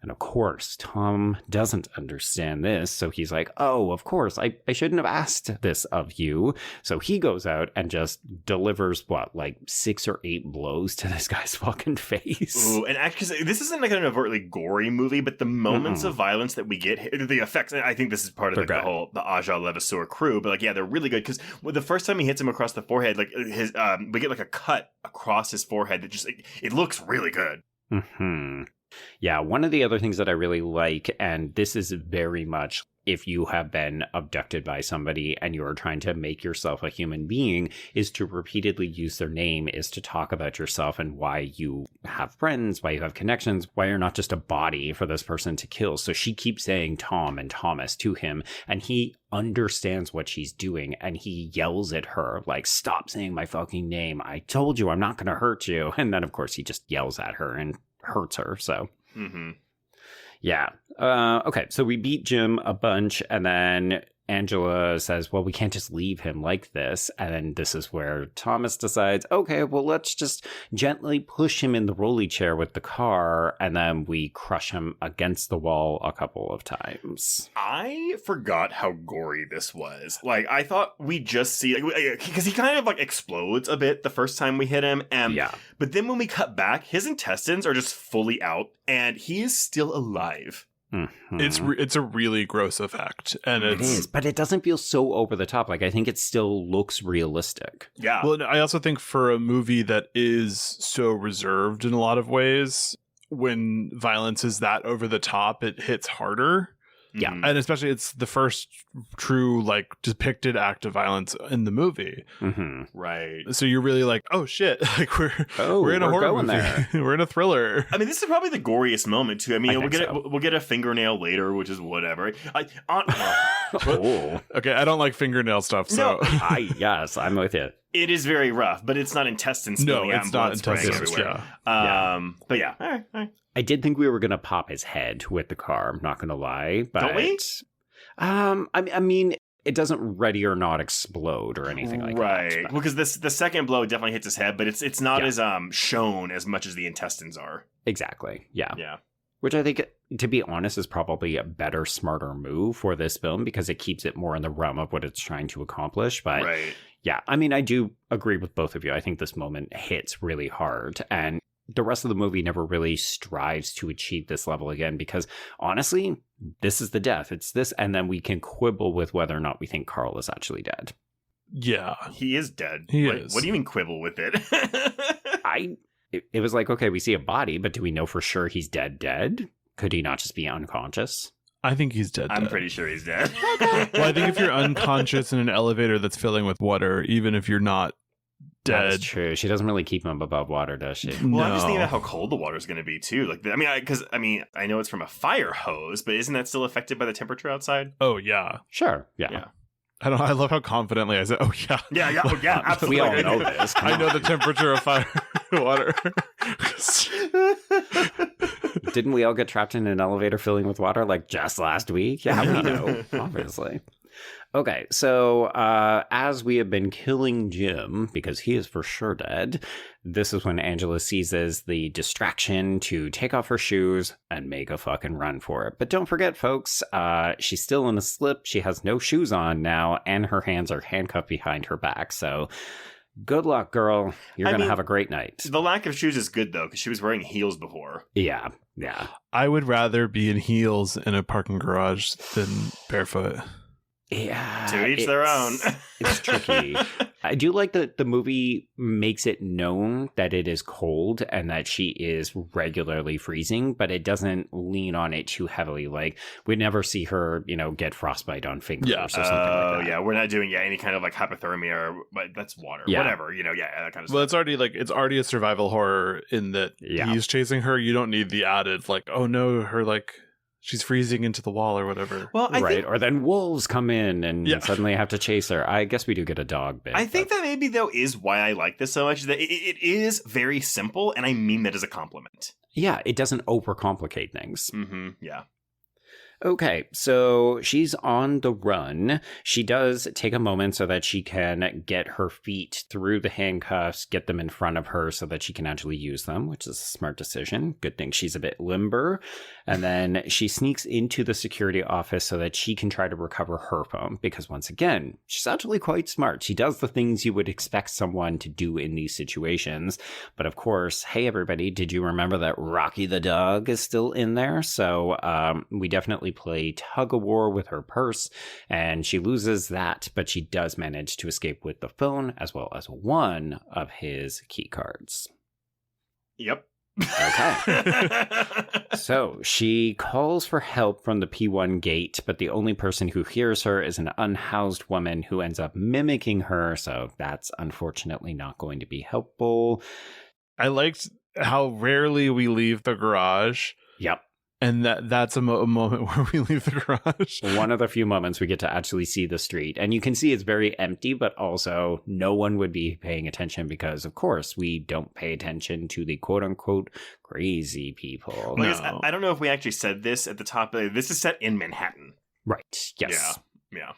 And of course, Tom doesn't understand this. So he's like, oh, of course, I shouldn't have asked this of you. So he goes out and just delivers, like 6 or 8 blows to this guy's fucking face. Ooh, and actually, this isn't like an overtly gory movie, but the moments of violence that we get, the effects, I think this is part of the Aja Levasseur crew, but they're really good, because the first time he hits him across the forehead, like his, we get like a cut across his forehead that just, it looks really good. Mm-hmm. Yeah, one of the other things that I really like, and this is very much if you have been abducted by somebody and you're trying to make yourself a human being, is to repeatedly use their name, is to talk about yourself and why you have friends, why you have connections, why you're not just a body for this person to kill. So she keeps saying Tom and Thomas to him, and he understands what she's doing, and he yells at her, like, stop saying my fucking name. I told you I'm not going to hurt you. And then, of course, he just yells at her and hurts her. So yeah. Okay, so we beat Jim a bunch, and then Angela says, well, we can't just leave him like this. And then this is where Thomas decides, okay, well, let's just gently push him in the rolly chair with the car, and then we crush him against the wall a couple of times. I forgot how gory this was. Like, I thought we just see, because he kind of like explodes a bit the first time we hit him. But then when we cut back, his intestines are just fully out, and he is still alive. Mm-hmm. It's a really gross effect, and it is, but it doesn't feel so over the top. Like, I think it still looks realistic. Yeah. Well, I also think for a movie that is so reserved in a lot of ways, when violence is that over the top, it hits harder. Yeah. And especially it's the first true, like, depicted act of violence in the movie. Mm-hmm. Right. So you're really like, oh shit, like we're in a horror movie. We're in a thriller. I mean, this is probably the goriest moment too. I mean, we'll get a fingernail later, which is whatever. Okay, I don't like fingernail stuff, so yes, I'm with you. It is very rough, but it's not intestine spilling out and blood spraying everywhere. But yeah, all right. I did think we were going to pop his head with the car, I'm not going to lie. But, don't we? I mean, it doesn't ready or not explode or anything like that. Right. Well, because the second blow definitely hits his head, but it's not as shown as much as the intestines are. Exactly. Yeah. Yeah. Which I think, to be honest, is probably a better, smarter move for this film, because it keeps it more in the realm of what it's trying to accomplish. But yeah, I mean, I do agree with both of you. I think this moment hits really hard, and the rest of the movie never really strives to achieve this level again, because honestly, this is the death. It's this, and then we can quibble with whether or not we think Karl is actually dead. Yeah. He is dead. He is. What do you mean quibble with it? It was like, okay, we see a body, but do we know for sure he's dead? Could he not just be unconscious? I think he's dead. I'm pretty sure he's dead. Well, I think if you're unconscious in an elevator that's filling with water, even if you're not dead. That's true. She doesn't really keep him above water, does she? Well, I'm just thinking about how cold the water's going to be, too. Like, I know it's from a fire hose, but isn't that still affected by the temperature outside? Oh, yeah. Sure. Yeah. I love how confidently I said, oh, yeah. Yeah, absolutely. We all know this. I know the temperature of fire water. Didn't we all get trapped in an elevator filling with water like just last week? Yeah, we know, obviously. Okay, so as we have been killing Jim, because he is for sure dead, this is when Angela seizes the distraction to take off her shoes and make a fucking run for it. But don't forget, folks, she's still in a slip. She has no shoes on now, and her hands are handcuffed behind her back. So good luck, girl. You're going to have a great night. The lack of shoes is good, though, because she was wearing heels before. Yeah. I would rather be in heels in a parking garage than barefoot. Yeah. To each their own. It's tricky. I do like that the movie makes it known that it is cold and that she is regularly freezing, but it doesn't lean on it too heavily. Like, we never see her, get frostbite on fingers or something like that. Yeah, we're not doing any kind of like hypothermia but that's water. Yeah. Whatever, that kind of stuff. Well, it's already a survival horror in that he's chasing her. You don't need the added like, oh no, her she's freezing into the wall or whatever. Well, or then wolves come in and suddenly have to chase her. I guess we do get a dog bit. I think that maybe, though, is why I like this so much. That it is very simple, and I mean that as a compliment. Yeah, it doesn't overcomplicate things. Mm-hmm, yeah. Okay, so she's on the run. She does take a moment so that she can get her feet through the handcuffs, get them in front of her so that she can actually use them, which is a smart decision. Good thing she's a bit limber. And then she sneaks into the security office so that she can try to recover her phone, because once again, she's actually quite smart. She does the things you would expect someone to do in these situations. But of course, hey everybody, did you remember that Rocky the dog is still in there? So we definitely play tug-of-war with her purse, and she loses that, but she does manage to escape with the phone as well as one of his key cards. Yep. Okay. So she calls for help from the P1 gate, but the only person who hears her is an unhoused woman who ends up mimicking her, so that's unfortunately not going to be helpful. I liked how rarely we leave the garage. Yep. And that's a moment where we leave the garage. One of the few moments we get to actually see the street. And you can see it's very empty, but also no one would be paying attention because, of course, we don't pay attention to the quote-unquote crazy people. No. I don't know if we actually said this at the top. This is set in Manhattan. Right. Yes. Yeah.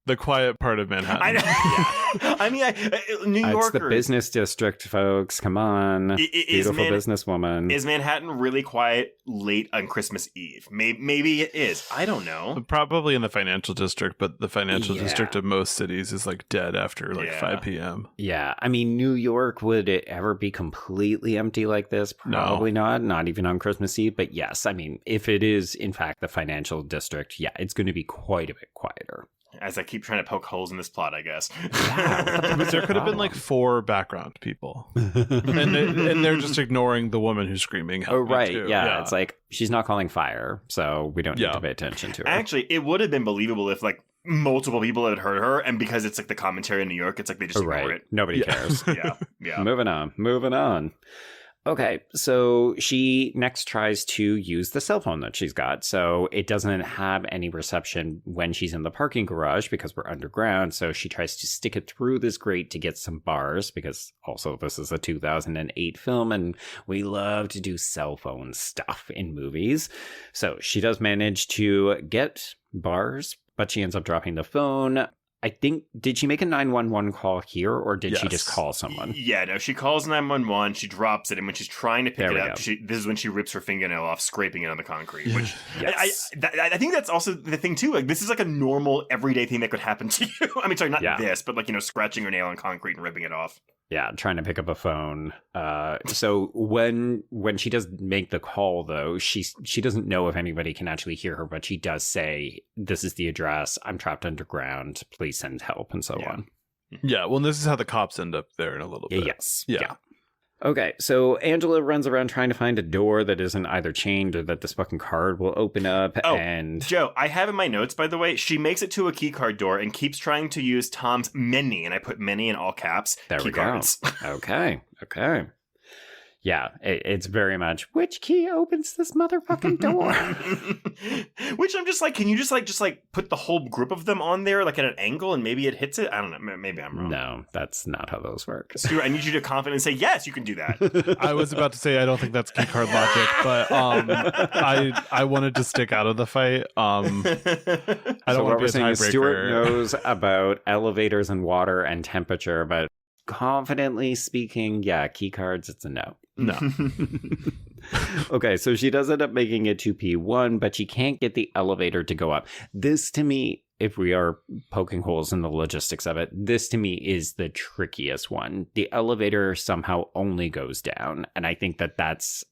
The quiet part of Manhattan. I know. Yeah. I mean, New Yorkers. It's the business district, folks. Come on. Beautiful businesswoman. Is Manhattan really quiet late on Christmas Eve? Maybe it is. I don't know. Probably in the financial district, but the financial district of most cities is dead after 5 p.m. Yeah. I mean, New York, would it ever be completely empty like this? Probably not. Not even on Christmas Eve. But yes, I mean, if it is, in fact, the financial district, yeah, it's going to be quite a bit quieter. As I keep trying to poke holes in this plot, I guess. Yeah, there could have been 4 background people. and they're just ignoring the woman who's screaming. Oh, right. Yeah. It's like, she's not calling fire, so we don't need to pay attention to her. Actually, it would have been believable if multiple people had heard her, and because it's the commentary in New York, it's they just ignore it. Nobody cares. Yeah. Moving on. Okay, so she next tries to use the cell phone that she's got. So it doesn't have any reception when she's in the parking garage because we're underground. So she tries to stick it through this grate to get some bars because also this is a 2008 film and we love to do cell phone stuff in movies. So she does manage to get bars, but she ends up dropping the phone. I think, did she make a 911 call here, or did she just call someone? Yeah, no, she calls 911, she drops it, and when she's trying to pick it up, this is when she rips her fingernail off, scraping it on the concrete, which I think that's also the thing, too. This is a normal, everyday thing that could happen to you. I mean, sorry, not this, but scratching your nail on concrete and ripping it off. Yeah, trying to pick up a phone. So when she does make the call, though, she doesn't know if anybody can actually hear her, but she does say, "This is the address. I'm trapped underground. Please send help," and so on. Yeah, well, this is how the cops end up there in a little bit. Yes. Yeah. Okay, so Angela runs around trying to find a door that isn't either chained or that this fucking card will open up. Oh, and Joe, I have in my notes, by the way, she makes it to a keycard door and keeps trying to use Tom's many, and I put many in all caps, there we keycards. go. Okay. Yeah, it's very much, which key opens this motherfucking door? Which I'm just like, can you just put the whole group of them on there, like at an angle, and maybe it hits it? I don't know. Maybe I'm wrong. No, that's not how those work. Stuart, I need you to confidently say, yes, you can do that. I was about to say I don't think that's keycard logic, but I wanted to stick out of the fight. I don't want to be a tiebreaker. Stuart knows about elevators and water and temperature, but confidently speaking, yeah, key cards, it's a no. No. Okay, so she does end up making it to P1, but she can't get the elevator to go up. This, to me, if we are poking holes in the logistics of it, this to me is the trickiest one. The elevator somehow only goes down, and I think that's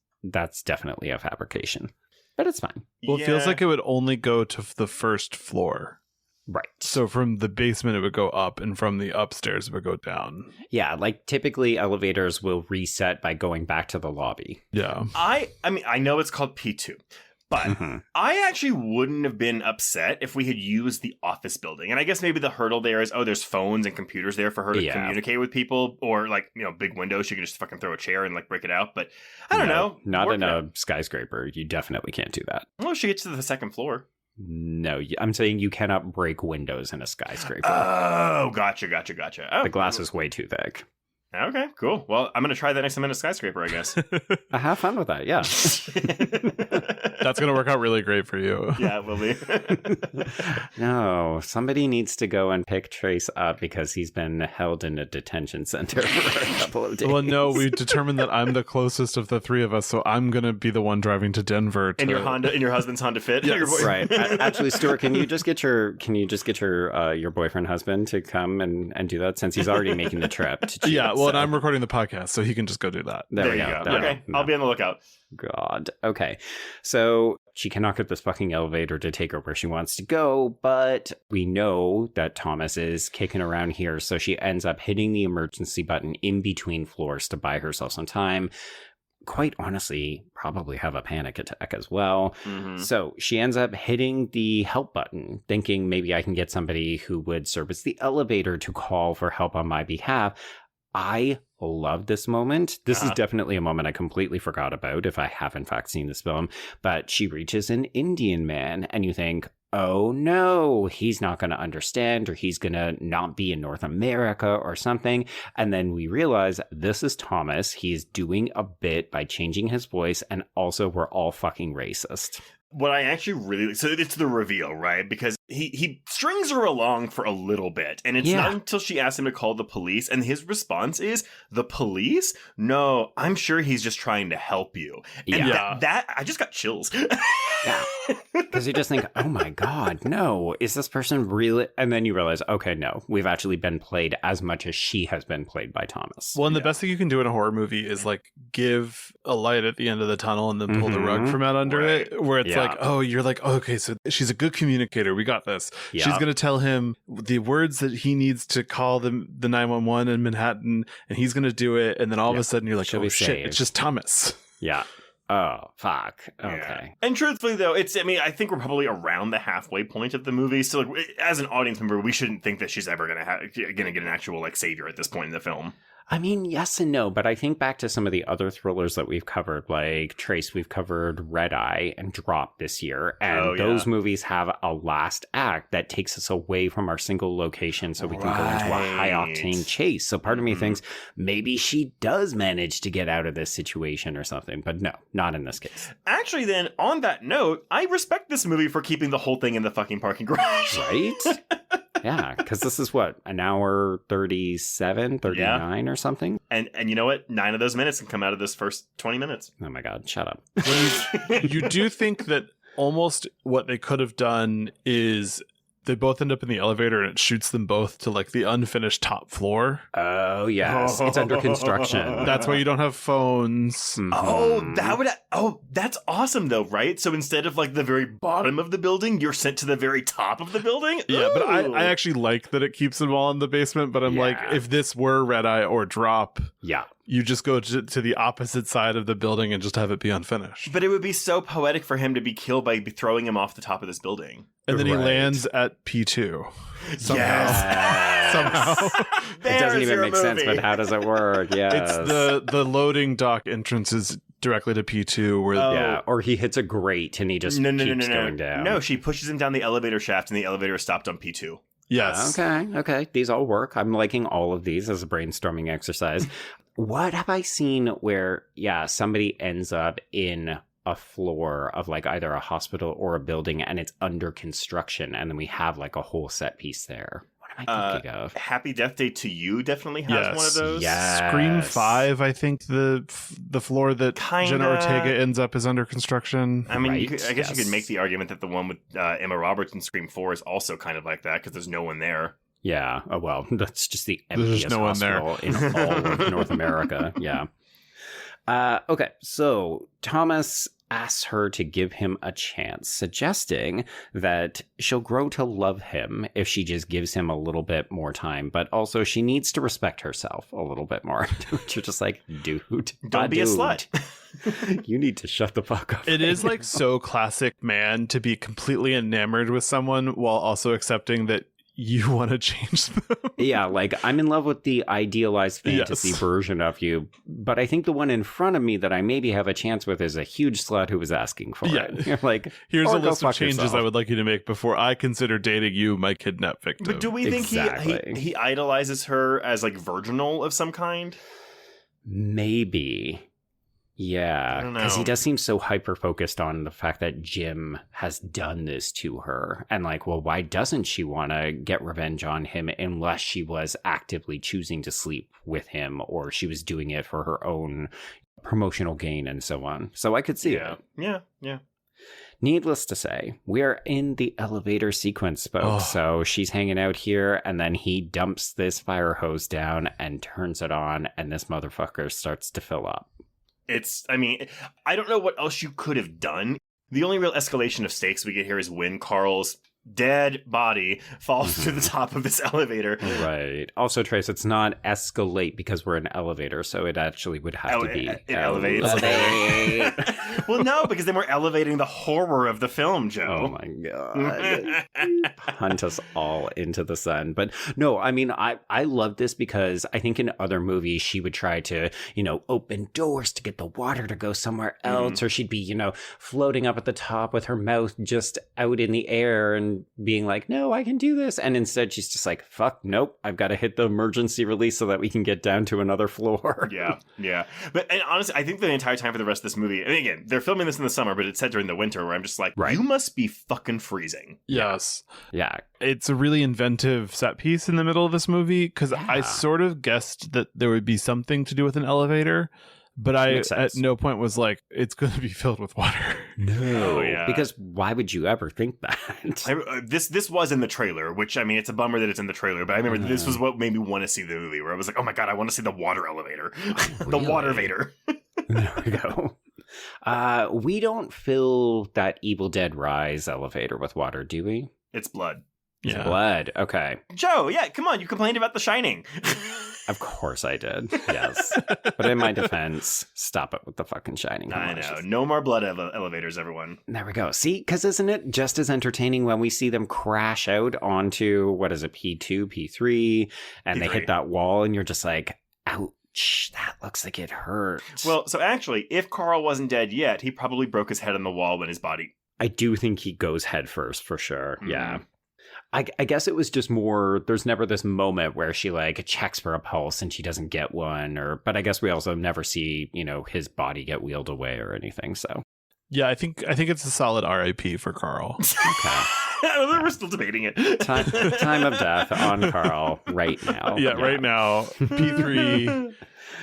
definitely a fabrication. But it's fine. Well, it feels like it would only go to the first floor. Right. So from the basement, it would go up, and from the upstairs, it would go down. Yeah, like typically elevators will reset by going back to the lobby. Yeah. I mean, I know it's called P2, but I actually wouldn't have been upset if we had used the office building. And I guess maybe the hurdle there is, there's phones and computers there for her to communicate with people, or like, big windows. She can just fucking throw a chair and like break it out. But I don't know. Not in a skyscraper. You definitely can't do that. Well, she gets to the second floor. No, I'm saying you cannot break windows in a skyscraper. Oh, gotcha. Oh, the glass is way too thick. Okay, cool. Well, I'm going to try that next time in a skyscraper, I guess. Have fun with that, yeah. That's going to work out really great for you. Yeah, it will be. No, somebody needs to go and pick Trace up because he's been held in a detention center for a couple of days. Well, no, we determined that I'm the closest of the three of us, so I'm going to be the one driving to Denver. In your husband's Honda Fit? Yes. Right. Actually, Stuart, can you just get your boyfriend husband to come and do that since he's already making the trip to Chile? Yeah, well, and I'm recording the podcast, so he can just go do that. There you go. Okay, I'll be on the lookout. God. Okay. So she cannot get this fucking elevator to take her where she wants to go, but we know that Thomas is kicking around here, so she ends up hitting the emergency button in between floors to buy herself some time. Quite honestly, probably have a panic attack as well. Mm-hmm. So she ends up hitting the help button, thinking maybe I can get somebody who would service the elevator to call for help on my behalf. I love this moment. This is definitely a moment I completely forgot about if I have in fact seen this film. But she reaches an Indian man and you think, oh no, he's not going to understand or he's going to not be in North America or something. And then we realize this is Thomas. He's doing a bit by changing his voice. And also we're all fucking racist. What I actually really... So it's the reveal, right? Because he strings her along for a little bit. And it's not until she asks him to call the police. And his response is, the police? No, I'm sure he's just trying to help you. And that I just got chills. Yeah. Because you just think, oh my God, no. Is this person really... And then you realize, okay, no. We've actually been played as much as she has been played by Thomas. Well, and the best thing you can do in a horror movie is like give a light at the end of the tunnel and then pull the rug from out under it. Where it's like, oh, you're like, oh, okay, so she's a good communicator. We got this. She's going to tell him the words that he needs to call the 911 in Manhattan, and he's going to do it. And then all of a sudden you're like, oh shit, it's just Thomas. Yeah. Oh, fuck. Okay. Yeah. And truthfully, though, I think we're probably around the halfway point of the movie. So, like, as an audience member, we shouldn't think that she's ever going to get an actual, like, savior at this point in the film. I mean, yes and no, but I think back to some of the other thrillers that we've covered, like Trace, we've covered Red Eye and Drop this year. And those movies have a last act that takes us away from our single location so we can go into a high-octane chase. So part of me thinks maybe she does manage to get out of this situation or something. But no, not in this case. Actually, then, on that note, I respect this movie for keeping the whole thing in the fucking parking garage. Right? Yeah, because this is what, an hour 37, 39 or something? And you know what? 9 of those minutes can come out of this first 20 minutes. Oh my God, shut up. You do think that almost what they could have done is they both end up in the elevator and it shoots them both to like the unfinished top floor. Oh, yes. It's under construction. That's why you don't have phones. Mm-hmm. That's awesome though, right? So instead of like the very bottom of the building, you're sent to the very top of the building? Yeah, but I actually like that it keeps them all in the basement, but I'm like, if this were Red Eye or Drop, you just go to the opposite side of the building and just have it be unfinished. But it would be so poetic for him to be killed by throwing him off the top of this building. And then he lands at P2. Somehow. Yes. Somehow. It doesn't even make sense, but how does it work? Yeah. It's the loading dock entrance is directly to P2 where yeah, or he hits a grate and he just keeps going down. No, she pushes him down the elevator shaft and the elevator is stopped on P2. Yes. Okay. These all work. I'm liking all of these as a brainstorming exercise. What have I seen where, somebody ends up in a floor of like either a hospital or a building and it's under construction and then we have like a whole set piece there? What am I thinking of? Happy Death Day to You definitely has one of those. Yes. Scream 5, I think the floor that Jenna Ortega ends up is under construction. I mean, I guess you could make the argument that the one with Emma Roberts in Scream 4 is also kind of like that because there's no one there. Yeah. Oh, well, that's just the emptiest hospital in all of North America. Yeah. Okay. So Thomas asks her to give him a chance, suggesting that she'll grow to love him if she just gives him a little bit more time, but also she needs to respect herself a little bit more. You're just like, dude, don't be a slut. You need to shut the fuck up. It is like so classic man to be completely enamored with someone while also accepting that you want to change them. Yeah, like I'm in love with the idealized fantasy version of you, but I think the one in front of me that I maybe have a chance with is a huge slut who was asking for it. You're like, here's a list of changes I would like you to make before I consider dating you my kidnap victim. But do we think he idolizes her as like virginal of some kind? Maybe. Yeah, because he does seem so hyper-focused on the fact that Jim has done this to her. And like, well, why doesn't she want to get revenge on him unless she was actively choosing to sleep with him or she was doing it for her own promotional gain and so on. So I could see it. Yeah. Needless to say, we're in the elevator sequence, folks. So she's hanging out here, and then he dumps this fire hose down and turns it on, and this motherfucker starts to fill up. I don't know what else you could have done. The only real escalation of stakes we get here is when Karl's dead body falls through the top of this elevator. Right. Also, Trace, it's not escalate because we're in an elevator, so it actually would have to be elevates. Well, no, because then we're elevating the horror of the film, Joe. Oh my god. Hunt us all into the sun. But no, I mean, I love this because I think in other movies she would try to, open doors to get the water to go somewhere else, or she'd be, floating up at the top with her mouth just out in the air and being like, no, I can do this. And instead she's just like, fuck, nope, I've got to hit the emergency release so that we can get down to another floor. Yeah. But honestly, I think the entire time for the rest of this movie, and again, they're filming this in the summer, but it's set during the winter where I'm just like, you must be fucking freezing. Yes. Yeah. It's a really inventive set piece in the middle of this movie because I sort of guessed that there would be something to do with an elevator. But I at no point was like, it's going to be filled with water. No, because why would you ever think that? This was in the trailer, which, I mean, it's a bummer that it's in the trailer, but I remember this was what made me want to see the movie, where I was like, oh my god, I want to see the water elevator. The water vader. There we go. We don't fill that Evil Dead Rise elevator with water, do we? It's blood. It's blood. Okay. Joe, come on, you complained about The Shining. Of course I did, yes. But in my defense, stop it with the fucking Shining. I know. No more blood elevators, everyone. There we go. See, because isn't it just as entertaining when we see them crash out onto, what is it, P2, P3, and they hit that wall, and you're just like, ouch, that looks like it hurt. Well, so actually, if Karl wasn't dead yet, he probably broke his head on the wall when his body... I do think he goes head first, for sure, yeah. I guess it was just more, there's never this moment where she like checks for a pulse and she doesn't get one, but I guess we also never see, his body get wheeled away or anything, so. Yeah, I think it's a solid RIP for Karl. Okay. We're still debating it. Time of death on Karl right now. Yeah, right now. P3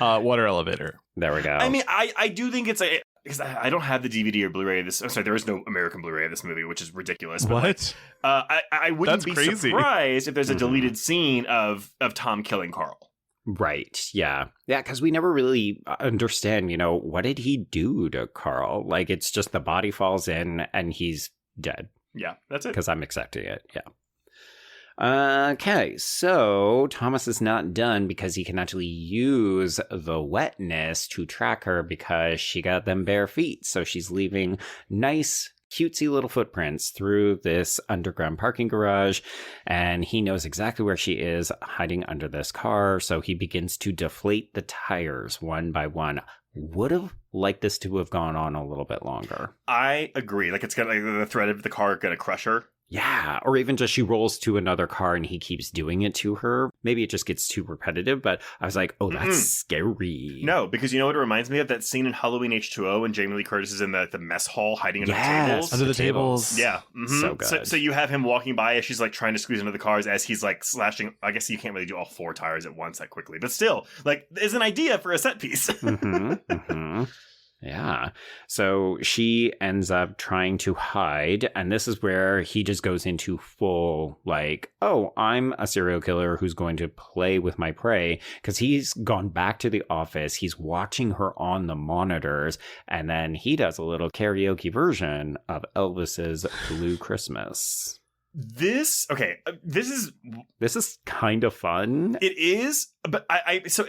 water elevator. There we go. I mean, I do think it's because I don't have the DVD or Blu-ray of this. I'm sorry, there is no American Blu-ray of this movie, which is ridiculous. But what? I wouldn't be surprised if there's a deleted scene of Tom killing Karl. Right. Yeah. Yeah. Because we never really understand, what did he do to Karl? Like, it's just the body falls in and he's dead. Yeah, that's it. Because I'm accepting it. Yeah. Okay, so Thomas is not done because he can actually use the wetness to track her because she got them bare feet. So she's leaving nice, cutesy little footprints through this underground parking garage, and he knows exactly where she is, hiding under this car. So he begins to deflate the tires one by one. Would have liked this to have gone on a little bit longer. I agree. Like, it's gonna, like, the threat of the car gonna crush her. Yeah, or even just she rolls to another car and he keeps doing it to her. Maybe it just gets too repetitive, but I was like, oh, that's scary. No, because you know what it reminds me of? That scene in Halloween H2O when Jamie Lee Curtis is in the mess hall hiding under the tables. Under the tables. Yeah. Mm-hmm. So good. So you have him walking by as she's like trying to squeeze into the cars as he's like slashing. I guess you can't really do all 4 tires at once that quickly, but still, like, there's an idea for a set piece. Yeah. So she ends up trying to hide, and this is where he just goes into full, like, oh, I'm a serial killer who's going to play with my prey, because he's gone back to the office. He's watching her on the monitors, and then he does a little karaoke version of Elvis's Blue Christmas. This is kind of fun. It is, but so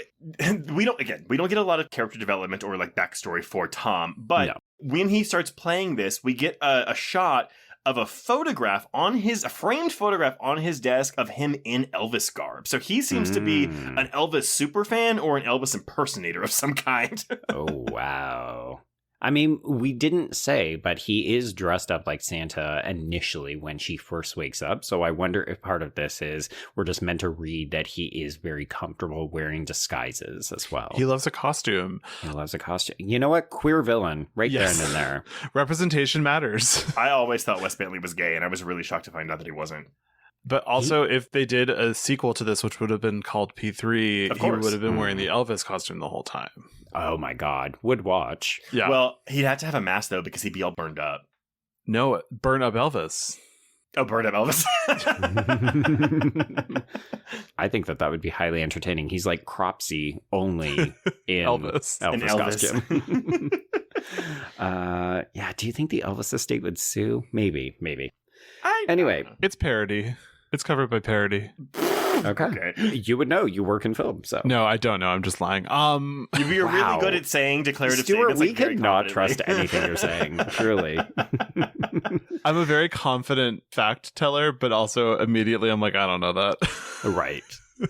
we don't get a lot of character development or like backstory for Tom, but when he starts playing this, we get a shot of a framed photograph on his desk of him in Elvis garb. So he seems to be an Elvis superfan or an Elvis impersonator of some kind. Oh, wow. I mean, we didn't say, but he is dressed up like Santa initially when she first wakes up. So I wonder if part of this is we're just meant to read that he is very comfortable wearing disguises as well. He loves a costume. You know what? Queer villain right there and in there. Representation matters. I always thought Wes Bentley was gay, and I was really shocked to find out that he wasn't. But also, if they did a sequel to this, which would have been called P3, he would have been wearing the Elvis costume the whole time. Oh my God. Would watch. Yeah. Well, he'd have to have a mask, though, because he'd be all burned up. No, burn up Elvis. Oh, burn up Elvis. I think that would be highly entertaining. He's like Cropsy, only in Elvis costume. Yeah, do you think the Elvis estate would sue? Maybe. Anyway. It's parody. It's covered by parody. Okay. You would know. You work in film, so. No, I don't know. I'm just lying. You're really good at saying declarative Stuart, statements. we could not trust anything you're saying, truly. I'm a very confident fact teller, but also immediately I'm like, I don't know that. Right.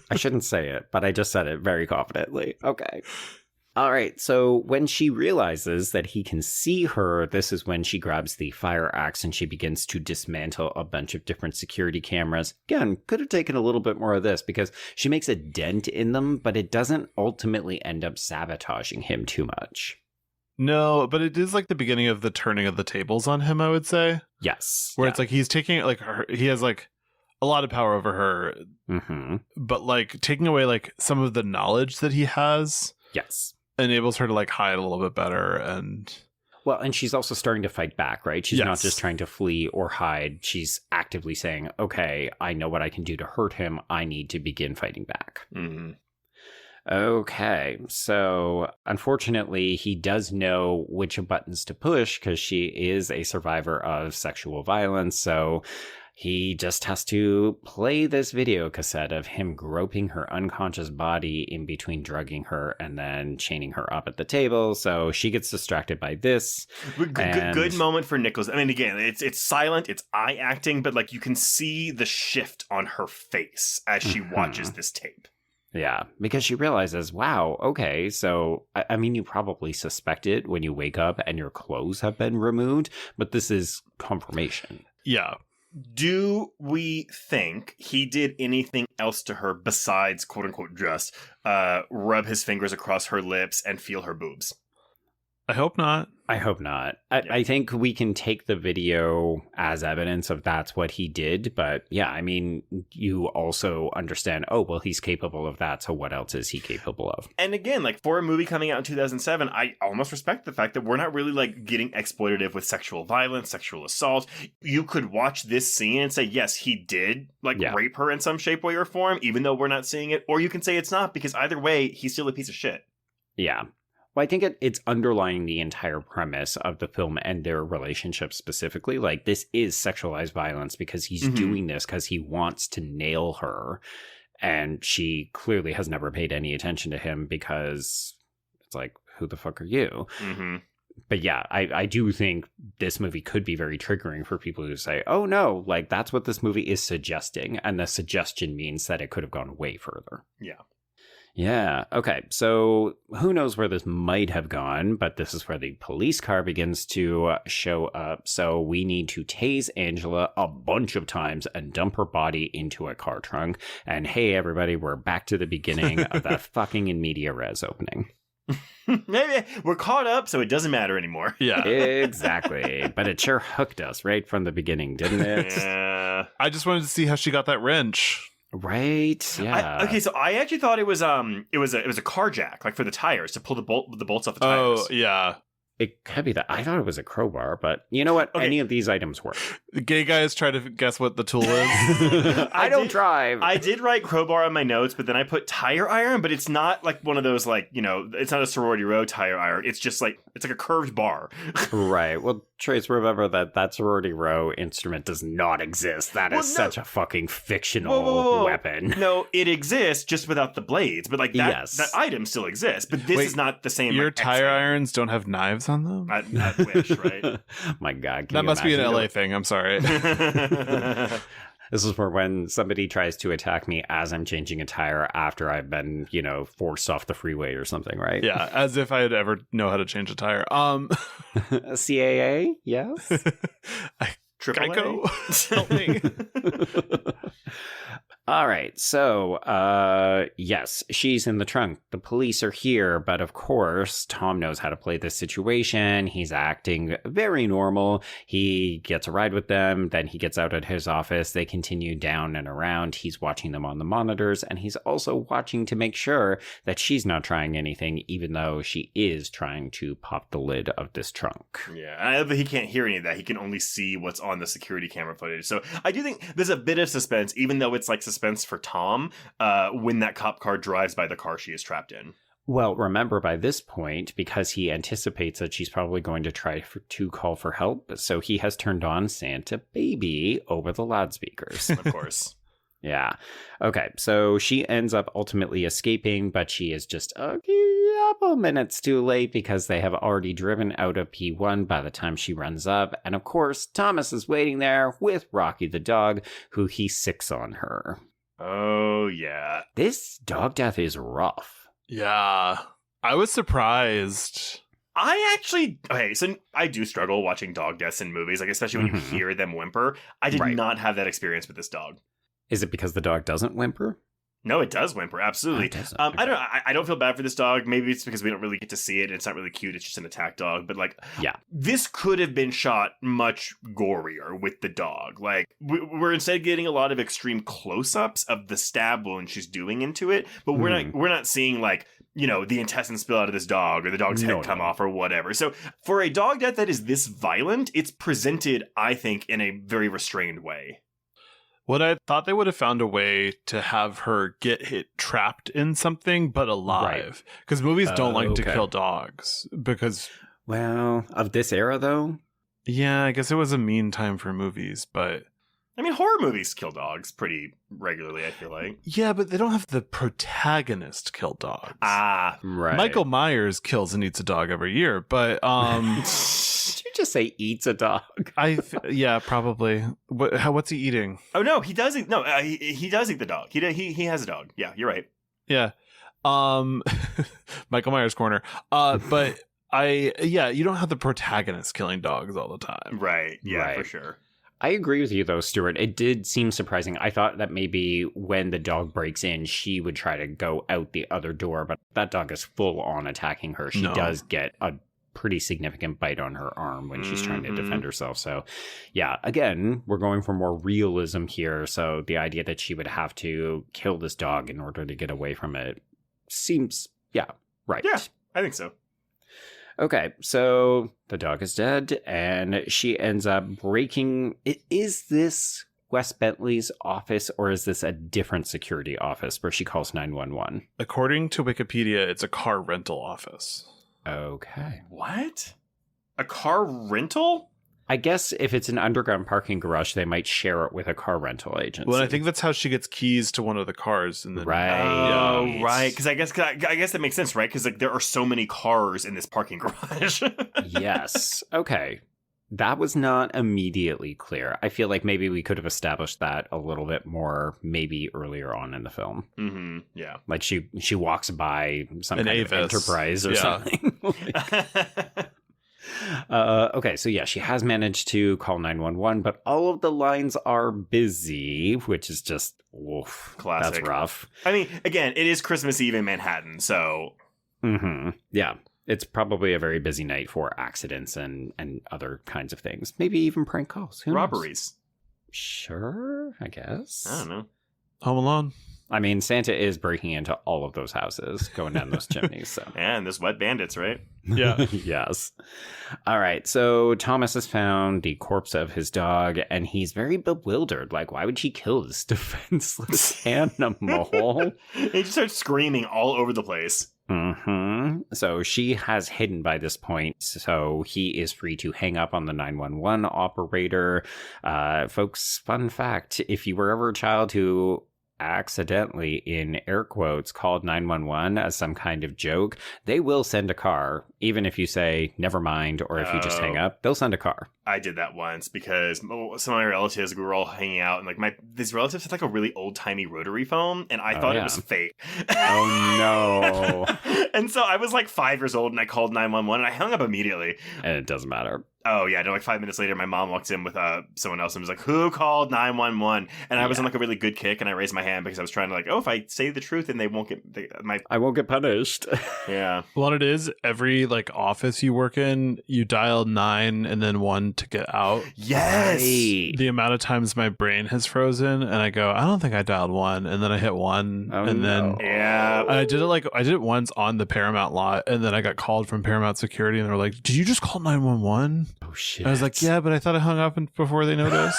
I shouldn't say it, but I just said it very confidently. Okay. All right, so when she realizes that he can see her, this is when she grabs the fire axe and she begins to dismantle a bunch of different security cameras. Again, could have taken a little bit more of this because she makes a dent in them, but it doesn't ultimately end up sabotaging him too much. No, but it is like the beginning of the turning of the tables on him, I would say. Yes. Where it's like he's taking like he has like a lot of power over her, but like taking away like some of the knowledge that he has. Yes. Enables her to like hide a little bit better. And she's also starting to fight back, right? She's not just trying to flee or hide. She's actively saying, okay, I know what I can do to hurt him. I need to begin fighting back. Okay, so unfortunately, he does know which buttons to push because she is a survivor of sexual violence. So he just has to play this video cassette of him groping her unconscious body in between drugging her and then chaining her up at the table. So she gets distracted by this. Good moment for Nichols. I mean, again, it's silent, it's eye acting, but like you can see the shift on her face as she watches this tape. Yeah, because she realizes, wow, okay, so, I mean, you probably suspect it when you wake up and your clothes have been removed, but this is confirmation. Yeah. Do we think he did anything else to her besides, quote unquote, just rub his fingers across her lips and feel her boobs? I hope not. I hope not. I think we can take the video as evidence of that's what he did. But yeah, I mean, you also understand, oh, well, he's capable of that. So what else is he capable of? And again, like for a movie coming out in 2007, I almost respect the fact that we're not really like getting exploitative with sexual violence, sexual assault. You could watch this scene and say, yes, he did like rape her in some shape, way, or form, even though we're not seeing it. Or you can say it's not, because either way, he's still a piece of shit. Yeah. Well, I think it's underlying the entire premise of the film and their relationship specifically. Like, this is sexualized violence because he's doing this because he wants to nail her. And she clearly has never paid any attention to him because it's like, who the fuck are you? But yeah, I do think this movie could be very triggering for people who say, oh no, like that's what this movie is suggesting. And the suggestion means that it could have gone way further. Yeah. Yeah. Okay. So who knows where this might have gone, but this is where the police car begins to show up. So we need to tase Angela a bunch of times and dump her body into a car trunk. And hey, everybody, we're back to the beginning of that fucking in media res opening. Maybe we're caught up, so it doesn't matter anymore. Yeah, exactly. But it sure hooked us right from the beginning, didn't it? Yeah. I just wanted to see how she got that wrench. Right. Yeah. Okay, so I actually thought it was a car jack, like for the tires to pull the bolts off the tires. Oh yeah. It could be that. I thought it was a crowbar, but you know what? Okay. Any of these items work. The gay guys try to guess what the tool is. I don't drive. I did write crowbar on my notes, but then I put tire iron, but it's not like one of those, like, you know, it's not a sorority row tire iron. It's just like, it's like a curved bar. Right. Well, Trace, remember that sorority row instrument does not exist. That is such a fucking fictional weapon. No, it exists just without the blades, but like that item still exists. But this is not the same. Your like, tire irons don't have knives on them? I wish, right? My God. That must be an LA thing. I'm sorry. This is for when somebody tries to attack me as I'm changing a tire after I've been, you know, forced off the freeway or something, right? Yeah, as if I'd ever know how to change a tire. CAA? Yes. Geico? Help me. All right, so, yes, she's in the trunk. The police are here, but of course, Tom knows how to play this situation. He's acting very normal. He gets a ride with them, then he gets out at his office. They continue down and around. He's watching them on the monitors, and he's also watching to make sure that she's not trying anything, even though she is trying to pop the lid of this trunk. Yeah, I love that he can't hear any of that. He can only see what's on the security camera footage. So I do think there's a bit of suspense, even though it's like suspense for Tom when that cop car drives by the car she is trapped in. Well, remember by this point, because he anticipates that she's probably going to try to call for help, so he has turned on Santa Baby over the loudspeakers. Of course. Yeah. Okay, so she ends up ultimately escaping, but she is just a couple minutes too late because they have already driven out of P1 by the time she runs up. And of course, Thomas is waiting there with Rocky the dog, who he sicks on her. Oh, yeah. This dog death is rough. Yeah. I was surprised. So I do struggle watching dog deaths in movies, like especially when you hear them whimper. I did not have that experience with this dog. Is it because the dog doesn't whimper? No, it does whimper, absolutely. I don't feel bad for this dog. Maybe it's because we don't really get to see it. It's not really cute. It's just an attack dog. But like, this could have been shot much gorier with the dog. Like, we're instead getting a lot of extreme close-ups of the stab wound she's doing into it. But we're not seeing like, you know, the intestines spill out of this dog or the dog's head come off or whatever. So for a dog death that is this violent, it's presented, I think, in a very restrained way. What I thought they would have found a way to have her get hit trapped in something, but alive. Because movies don't like to kill dogs. Because, well, of this era, though? Yeah, I guess it was a mean time for movies, but... I mean, horror movies kill dogs pretty regularly, I feel like. Yeah, but they don't have the protagonist kill dogs. Ah, right. Michael Myers kills and eats a dog every year, but... Did you just say eats a dog? Yeah, probably. What's he eating? Oh, no, he does eat... No, he does eat the dog. He has a dog. Yeah, you're right. Yeah. Michael Myers corner. But you don't have the protagonist killing dogs all the time. Right. Yeah, for sure. I agree with you, though, Stuart. It did seem surprising. I thought that maybe when the dog breaks in, she would try to go out the other door, but that dog is full on attacking her. She does get a pretty significant bite on her arm when she's trying to defend herself. So, yeah, again, we're going for more realism here. So the idea that she would have to kill this dog in order to get away from it seems, right. Yeah, I think so. Okay, so the dog is dead, and she ends up breaking... Is this Wes Bentley's office, or is this a different security office where she calls 911? According to Wikipedia, it's a car rental office. Okay. What? A car rental? I guess if it's an underground parking garage, they might share it with a car rental agency. Well, I think that's how she gets keys to one of the cars. And then, right. Oh, right. Because I guess that makes sense, right? Because like there are so many cars in this parking garage. Yes. Okay. That was not immediately clear. I feel like maybe we could have established that a little bit more, maybe earlier on in the film. Mm-hmm. Yeah. Like she walks by some kind Avis. of enterprise or something. Okay, so yeah, she has managed to call 911, but all of the lines are busy, which is just, oof, classic. That's rough. I mean, again, it is Christmas Eve in Manhattan, so... Mm-hmm. Yeah. It's probably a very busy night for accidents and other kinds of things. Maybe even prank calls. Who Robberies. knows? Sure, I guess. I don't know. Home Alone. I mean, Santa is breaking into all of those houses, going down those chimneys. So. And there's wet bandits, right? Yeah. Yes. All right. So Thomas has found the corpse of his dog, and he's very bewildered. Like, why would she kill this defenseless animal? He just starts screaming all over the place. Mm-hmm. So she has hidden by this point, so he is free to hang up on the 911 operator. Folks, fun fact, if you were ever a child who accidentally, in air quotes, called 911 as some kind of joke, they will send a car, even if you say never mind, or if you just hang up, they'll send a car. I did that once because some of my relatives, we were all hanging out, and like these relatives had like a really old timey rotary phone, and I thought it was fake. Oh no! And so I was like 5 years old, and I called 911, and I hung up immediately. And it doesn't matter. Oh yeah, no, like 5 minutes later, my mom walks in with someone else and was like, "Who called 911?" And I was on like a really good kick, and I raised my hand because I was trying to like, if I say the truth, and I won't get punished. Yeah. What it is, every like office you work in, you dial 9 and then 1 to get out. Yes. Right. The amount of times my brain has frozen, and I go, I don't think I dialed 1, and then I hit 1, then I did it once on the Paramount lot, and then I got called from Paramount Security, and they were like, "Did you just call 911?" Oh shit! I was like, "Yeah, but I thought I hung up before they noticed."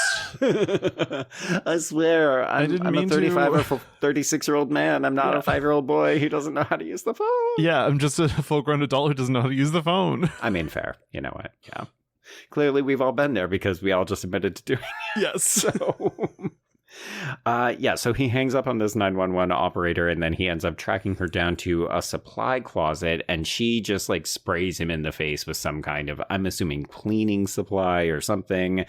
I swear, I'm a 35 or 36-year-old man. I'm not a 5-year-old boy who doesn't know how to use the phone. Yeah, I'm just a full-grown adult who doesn't know how to use the phone. I mean, fair. You know what? Yeah. Clearly, we've all been there because we all just admitted to doing it. Yes. So he hangs up on this 911 operator, and then he ends up tracking her down to a supply closet, and she just like sprays him in the face with some kind of, I'm assuming, cleaning supply or something.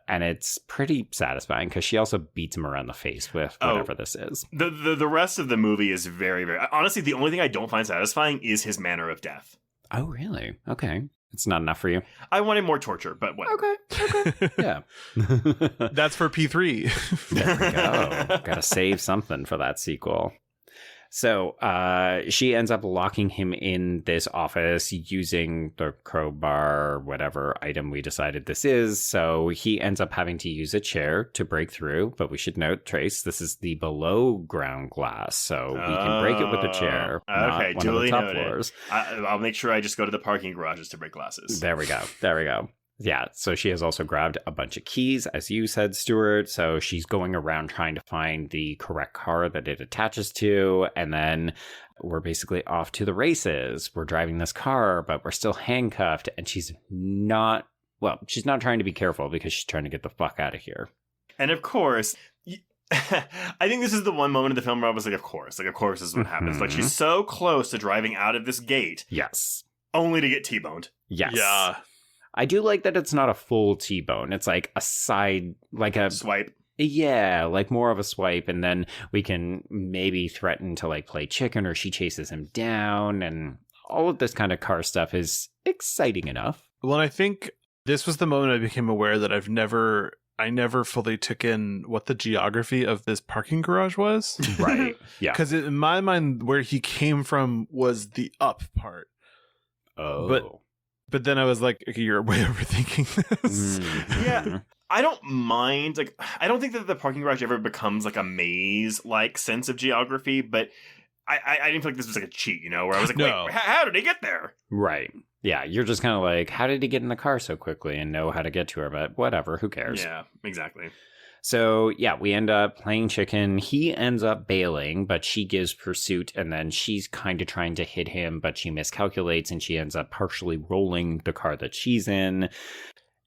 And it's pretty satisfying because she also beats him around the face with whatever this is. The rest of the movie is very, very... Honestly, the only thing I don't find satisfying is his manner of death. Oh, really? Okay. It's not enough for you? I wanted more torture, but whatever. Okay. Yeah. That's for P3. There we go. Gotta save something for that sequel. So she ends up locking him in this office using the crowbar, whatever item we decided this is. So he ends up having to use a chair to break through. But we should note, Trace, this is the below ground glass. So he can break it with a chair. Okay, not one of the top noted. floors. I'll make sure I just go to the parking garages to break glasses. There we go. Yeah, so she has also grabbed a bunch of keys, as you said, Stuart. So she's going around trying to find the correct car that it attaches to. And then we're basically off to the races. We're driving this car, but we're still handcuffed. And she's not trying to be careful because she's trying to get the fuck out of here. And of course... I think this is the one moment in the film where I was like, of course this is what happens. Like, she's so close to driving out of this gate. Yes. Only to get T-boned. Yes. Yeah. I do like that it's not a full T-bone. It's like a side, like a swipe. Yeah, like more of a swipe. And then we can maybe threaten to like play chicken, or she chases him down. And all of this kind of car stuff is exciting enough. Well, I think this was the moment I became aware that I never fully took in what the geography of this parking garage was. Right. Yeah. Because in my mind, where he came from was the up part. Oh. But then I was like, okay, you're way overthinking this. Yeah. I don't mind. Like, I don't think that the parking garage ever becomes like a maze-like sense of geography, but I didn't feel like this was like a cheat, you know, where I was like, No. wait, how did he get there? Right. Yeah, you're just kind of like, how did he get in the car so quickly and know how to get to her? But whatever, who cares? Yeah, exactly. So, yeah, we end up playing chicken. He ends up bailing, but she gives pursuit, and then she's kind of trying to hit him, but she miscalculates, and she ends up partially rolling the car that she's in.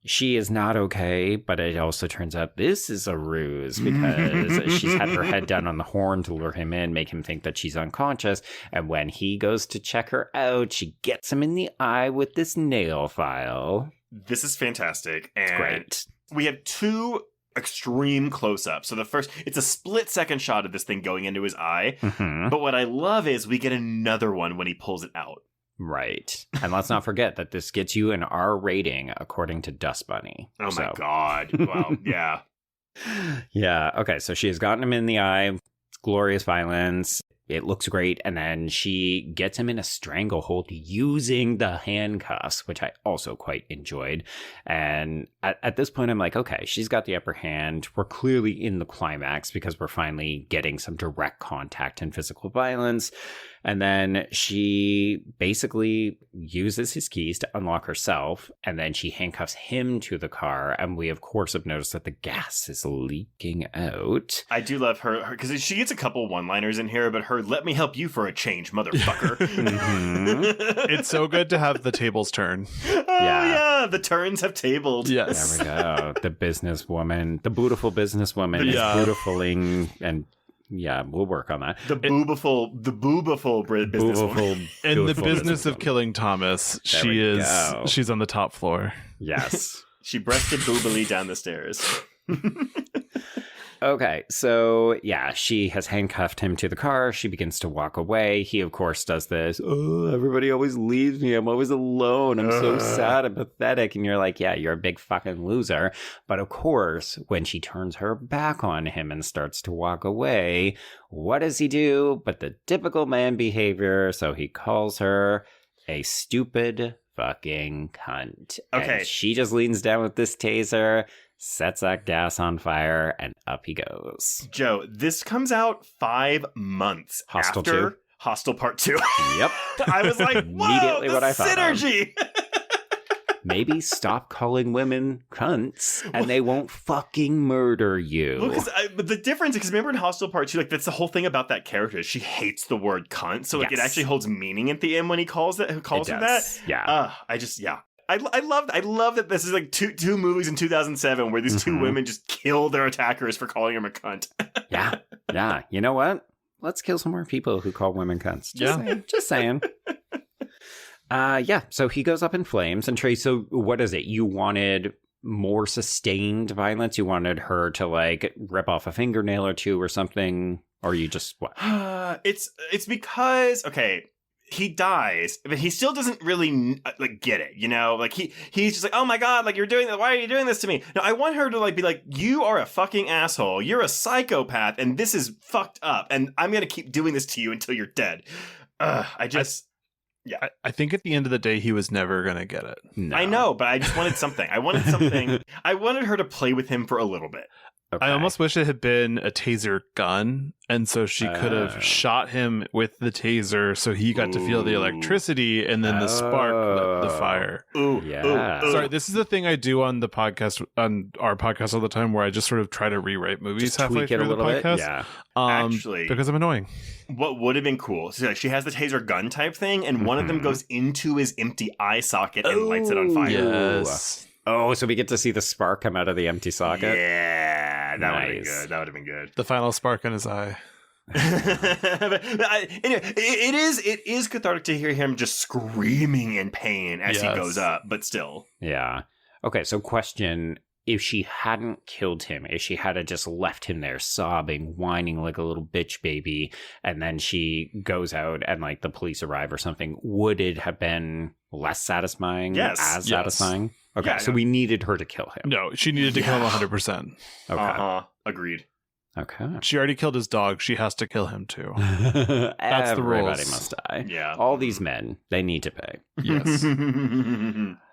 She is not okay, but it also turns out this is a ruse because she's had her head down on the horn to lure him in, make him think that she's unconscious. And when he goes to check her out, she gets him in the eye with this nail file. This is fantastic. And it's great. We have 2 extreme close-ups. So the first, it's a split-second shot of this thing going into his eye. Mm-hmm. But what I love is we get another one when he pulls it out. Right. And let's not forget that this gets you an R rating according to Dust Bunny. Oh my God. Wow. Yeah. Yeah. Okay. So she has gotten him in the eye. It's glorious violence. It looks great. And then she gets him in a stranglehold using the handcuffs, which I also quite enjoyed. And at this point, I'm like, okay, she's got the upper hand. We're clearly in the climax because we're finally getting some direct contact and physical violence. And then she basically uses his keys to unlock herself, and then she handcuffs him to the car. And we, of course, have noticed that the gas is leaking out. I do love her because she gets a couple one-liners in here, but her "let me help you for a change, motherfucker." Mm-hmm. It's so good to have the tables turn. Oh, yeah. The turns have tabled. Yes. There we go. The businesswoman, the beautiful businesswoman is beautifuling and... Yeah, we'll work on that. The boobiful business woman. In the business of killing Thomas, she's on the top floor. Yes. She breasted boobily down the stairs. Okay, so yeah, she has handcuffed him to the car. She begins to walk away. He, of course, does this. Oh, everybody always leaves me. I'm always alone. I'm so sad and pathetic. And you're like, yeah, you're a big fucking loser. But of course, when she turns her back on him and starts to walk away, what does he do? But the typical man behavior. So he calls her a stupid fucking cunt. Okay. And she just leans down with this taser, sets that gas on fire, and up he goes. Joe, this comes out 5 months Hostel after 2. Hostel Part 2. Yep. I was like, whoa, Immediately what I thought of. synergy. Maybe stop calling women cunts and they won't fucking murder you. Well, but the difference is, because remember in Hostel Part 2, like that's the whole thing about that character. She hates the word cunt, so like it actually holds meaning at the end when he calls her that. Yeah. I love that this is like two movies in 2007 where these two women just kill their attackers for calling him a cunt. Yeah. You know what? Let's kill some more people who call women cunts. Just saying. So he goes up in flames. And Trey, so what is it? You wanted more sustained violence? You wanted her to like rip off a fingernail or two or something? Or you just what? It's because, okay, he dies, but he still doesn't really like get it, you know? Like he's just like, oh my God, like you're doing that. Why are you doing this to me? No, I want her to like be like, you are a fucking asshole. You're a psychopath, and this is fucked up, and I'm gonna keep doing this to you until you're dead. I think at the end of the day, he was never going to get it. No. I know, but I just wanted something. I wanted her to play with him for a little bit. Okay. I almost wish it had been a taser gun, and so she could have shot him with the taser so he got to feel the electricity, and then the spark lit the fire. Sorry, this is the thing I do on our podcast all the time, where I just sort of try to rewrite movies just halfway through the podcast. Yeah. Actually, because I'm annoying. What would have been cool? So she has the taser gun type thing, and one of them goes into his empty eye socket and lights it on fire. Yes. Oh, so we get to see the spark come out of the empty socket? Yeah, that would have been Nice. good. That would have been good. The final spark in his eye. Anyway, it is cathartic to hear him just screaming in pain as he goes up, but still. Yeah. Okay, so question, if she hadn't killed him, if she had just left him there sobbing, whining like a little bitch baby, and then she goes out and like the police arrive or something, would it have been less satisfying? Yes. Satisfying? Okay, Yeah, so we needed her to kill him. No, she needed to kill him 100%. Okay. Agreed. Okay. She already killed his dog. She has to kill him too. That's the rules. Everybody must die. Yeah. All these men, they need to pay. Yes.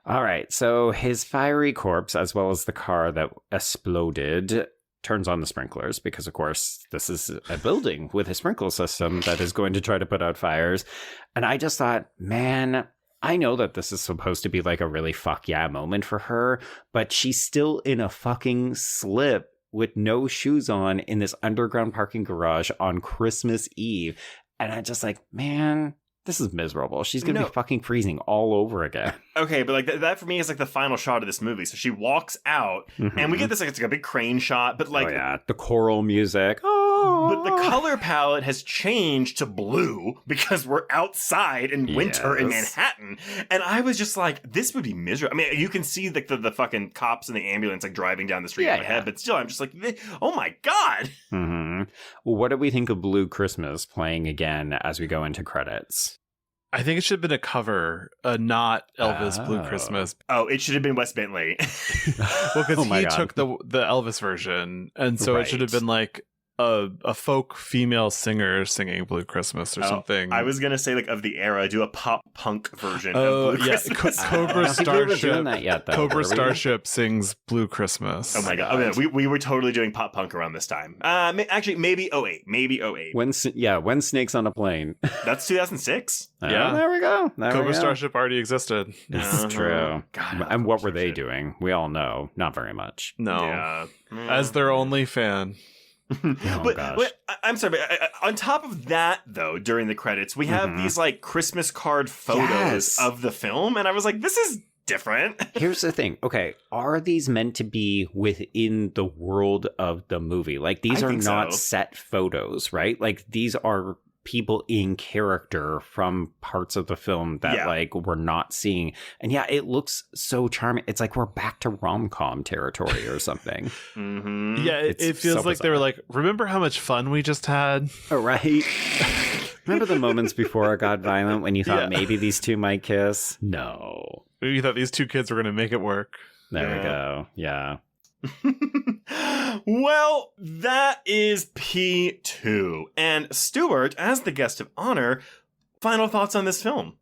All right, so his fiery corpse, as well as the car that exploded, turns on the sprinklers because, of course, this is a building with a sprinkler system that is going to try to put out fires. And I just thought, man, I know that this is supposed to be like a really fuck yeah moment for her, but she's still in a fucking slip with no shoes on in this underground parking garage on Christmas Eve. And I'm just like, man, this is miserable. She's going to be fucking freezing all over again. Okay, but like that for me is like the final shot of this movie. So she walks out and we get this, like, it's like a big crane shot, but like, the choral music. But the color palette has changed to blue because we're outside in winter in Manhattan. And I was just like, this would be miserable. I mean, you can see like the fucking cops in the ambulance like driving down the street ahead, but still, I'm just like, oh my God. Well, what do we think of Blue Christmas playing again as we go into credits? I think it should have been a cover, not Elvis Blue Christmas. Oh, it should have been Wes Bentley. Well, because he took the Elvis version, and so it should have been like a folk female singer singing Blue Christmas or something. I was gonna say, like, of the era, do a pop punk version of Blue Christmas. Cobra Starship. That yet, though, Cobra Starship sings Blue Christmas. Oh my God! Okay, we were totally doing pop punk around this time. Actually, maybe 08. Maybe 08. When Snakes on a Plane. That's 2006. Yeah, there we go. Cobra Starship already existed. It's true. God, and what were they doing? We all know, not very much. No, yeah. As their only fan. But I'm sorry, but on top of that, though, during the credits, we have these like Christmas card photos of the film, and I was like, this is different. Here's the thing. Okay, are these meant to be within the world of the movie? Like, these are not set photos, right? Like, these are people in character from parts of the film that like we're not seeing. And yeah, it looks so charming. It's like we're back to rom-com territory or something. Yeah, it feels like they were like, remember how much fun we just had? Oh, right. Remember the moments before it got violent when you thought maybe these two might kiss? No. You thought these two kids were going to make it work. There we go. Yeah. Well, that is P2. And Stuart, as the guest of honor, final thoughts on this film?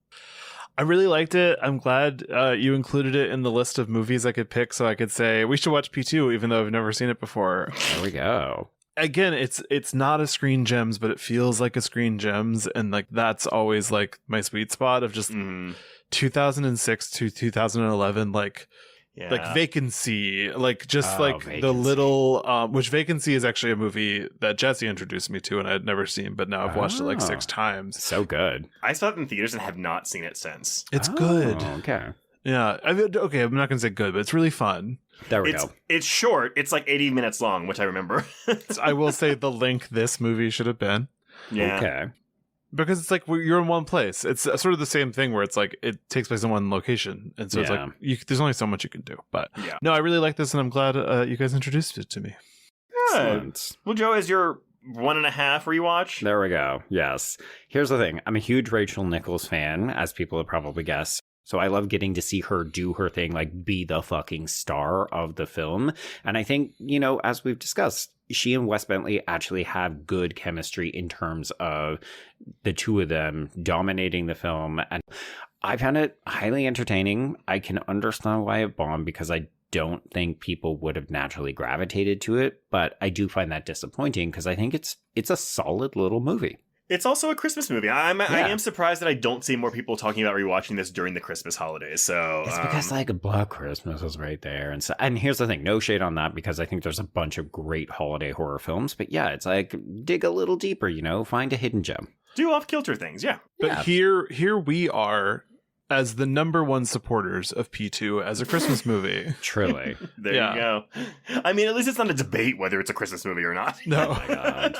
I really liked it. I'm glad you included it in the list of movies I could pick so I could say, we should watch P2, even though I've never seen it before. There we go. Again, it's not a Screen Gems, but it feels like a Screen Gems. And like that's always like my sweet spot of just 2006 to 2011, like Vacancy, like just Vacancy. The little which Vacancy is actually a movie that Jesse introduced me to and I had never seen, but now I've watched it like 6 times. So good. I saw it in theaters and have not seen it since. It's good. Okay. Yeah. I mean, okay, I'm not gonna say good, but it's really fun. There we go. It's short. It's like 80 minutes long, which I remember. I will say the length this movie should have been. Yeah. Okay. Because it's like you're in one place. It's sort of the same thing where it's like it takes place in one location. And so it's like there's only so much you can do. But no, I really like this and I'm glad you guys introduced it to me. Excellent. Well, Joe, is your 1.5 rewatch? There we go. Yes. Here's the thing. I'm a huge Rachel Nichols fan, as people have probably guessed. So I love getting to see her do her thing, like be the fucking star of the film. And I think, as we've discussed, she and Wes Bentley actually have good chemistry in terms of the two of them dominating the film. And I found it highly entertaining. I can understand why it bombed because I don't think people would have naturally gravitated to it. But I do find that disappointing because I think it's a solid little movie. It's also a Christmas movie. I am surprised that I don't see more people talking about rewatching this during the Christmas holidays. So it's because like Black Christmas was right there, and here's the thing: no shade on that because I think there's a bunch of great holiday horror films. But yeah, it's like dig a little deeper, find a hidden gem. Do off kilter things, yeah. But here we are as the number one supporters of P2 as a Christmas movie. Truly, there you go. I mean, at least it's not a debate whether it's a Christmas movie or not. No. Oh my God.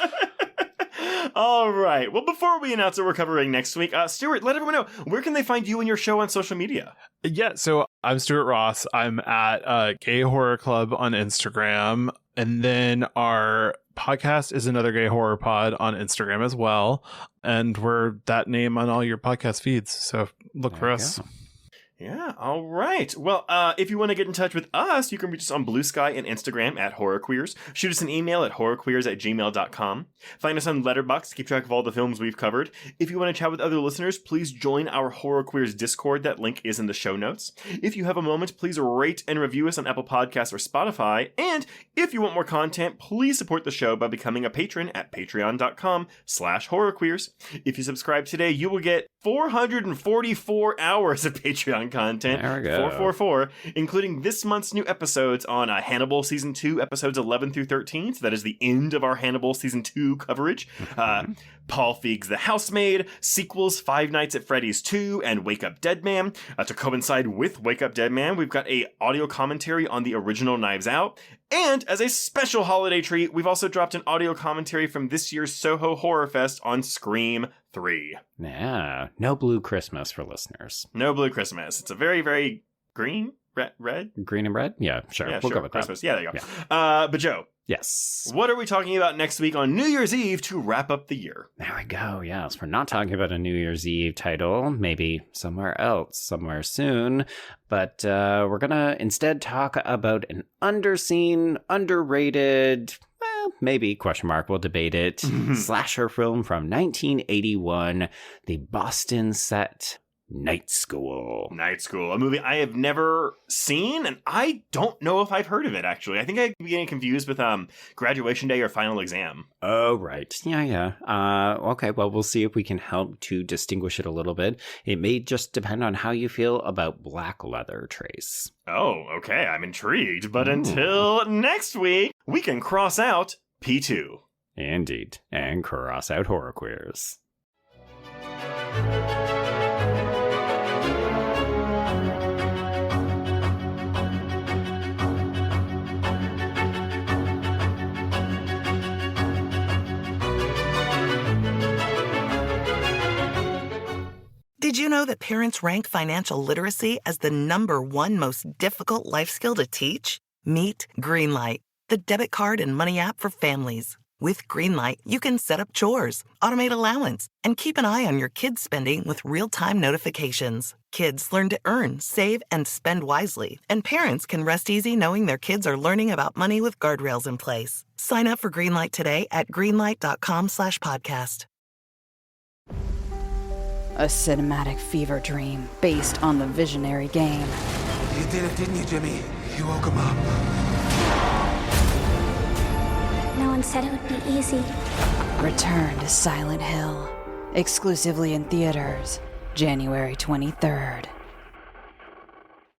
All right. Well, before we announce what we're covering next week, Stuart, let everyone know, where can they find you and your show on social media? Yeah, so I'm Stuart Ross. I'm at Gay Horror Club on Instagram. And then our podcast is Another Gay Horror Pod on Instagram as well. And we're that name on all your podcast feeds. So look for us. Go. Yeah, all right. Well, if you want to get in touch with us, you can reach us on Blue Sky and Instagram at HorrorQueers. Shoot us an email at horrorqueers@gmail.com. Find us on Letterboxd to keep track of all the films we've covered. If you want to chat with other listeners, please join our Horror Queers Discord. That link is in the show notes. If you have a moment, please rate and review us on Apple Podcasts or Spotify. And if you want more content, please support the show by becoming a patron at patreon.com/horrorqueers. If you subscribe today, you will get 444 hours of Patreon content. There we go. 444, including this month's new episodes on Hannibal Season 2, episodes 11 through 13. So that is the end of our Hannibal Season 2 coverage. Paul Feig's The Housemaid, sequels Five Nights at Freddy's 2 and Wake Up Dead Man. To coincide with Wake Up Dead Man, we've got a audio commentary on the original Knives Out. And as a special holiday treat, we've also dropped an audio commentary from this year's Soho Horror Fest on Scream 3. Yeah, no Blue Christmas for listeners. No Blue Christmas. It's a very, very green, red? Green and red? Yeah, sure. Yeah, we'll sure. go with Christmas. that. Yeah, there you go. But Joe. Yes. What are we talking about next week on New Year's Eve to wrap up the year? There we go. Yes, we're not talking about a New Year's Eve title, maybe somewhere else, somewhere soon. But we're going to instead talk about an underseen, underrated, maybe, question mark, we'll debate it, slasher film from 1981, the Boston set Night School. Night School, a movie I have never seen, and I don't know if I've heard of it, actually. I think I'd be getting confused with Graduation Day or Final Exam. Oh, right. Yeah. Okay, well, we'll see if we can help to distinguish it a little bit. It may just depend on how you feel about black leather, Trace. Oh, okay, I'm intrigued. But until next week, we can cross out P2. Indeed, and cross out horror queers. Did you know that parents rank financial literacy as the #1 most difficult life skill to teach? Meet Greenlight, the debit card and money app for families. With Greenlight, you can set up chores, automate allowance, and keep an eye on your kids' spending with real-time notifications. Kids learn to earn, save, and spend wisely, and parents can rest easy knowing their kids are learning about money with guardrails in place. Sign up for Greenlight today at greenlight.com/podcast. A cinematic fever dream based on the visionary game. You did it, didn't you, Jimmy? You woke him up. No one said it would be easy. Return to Silent Hill. Exclusively in theaters, January 23rd.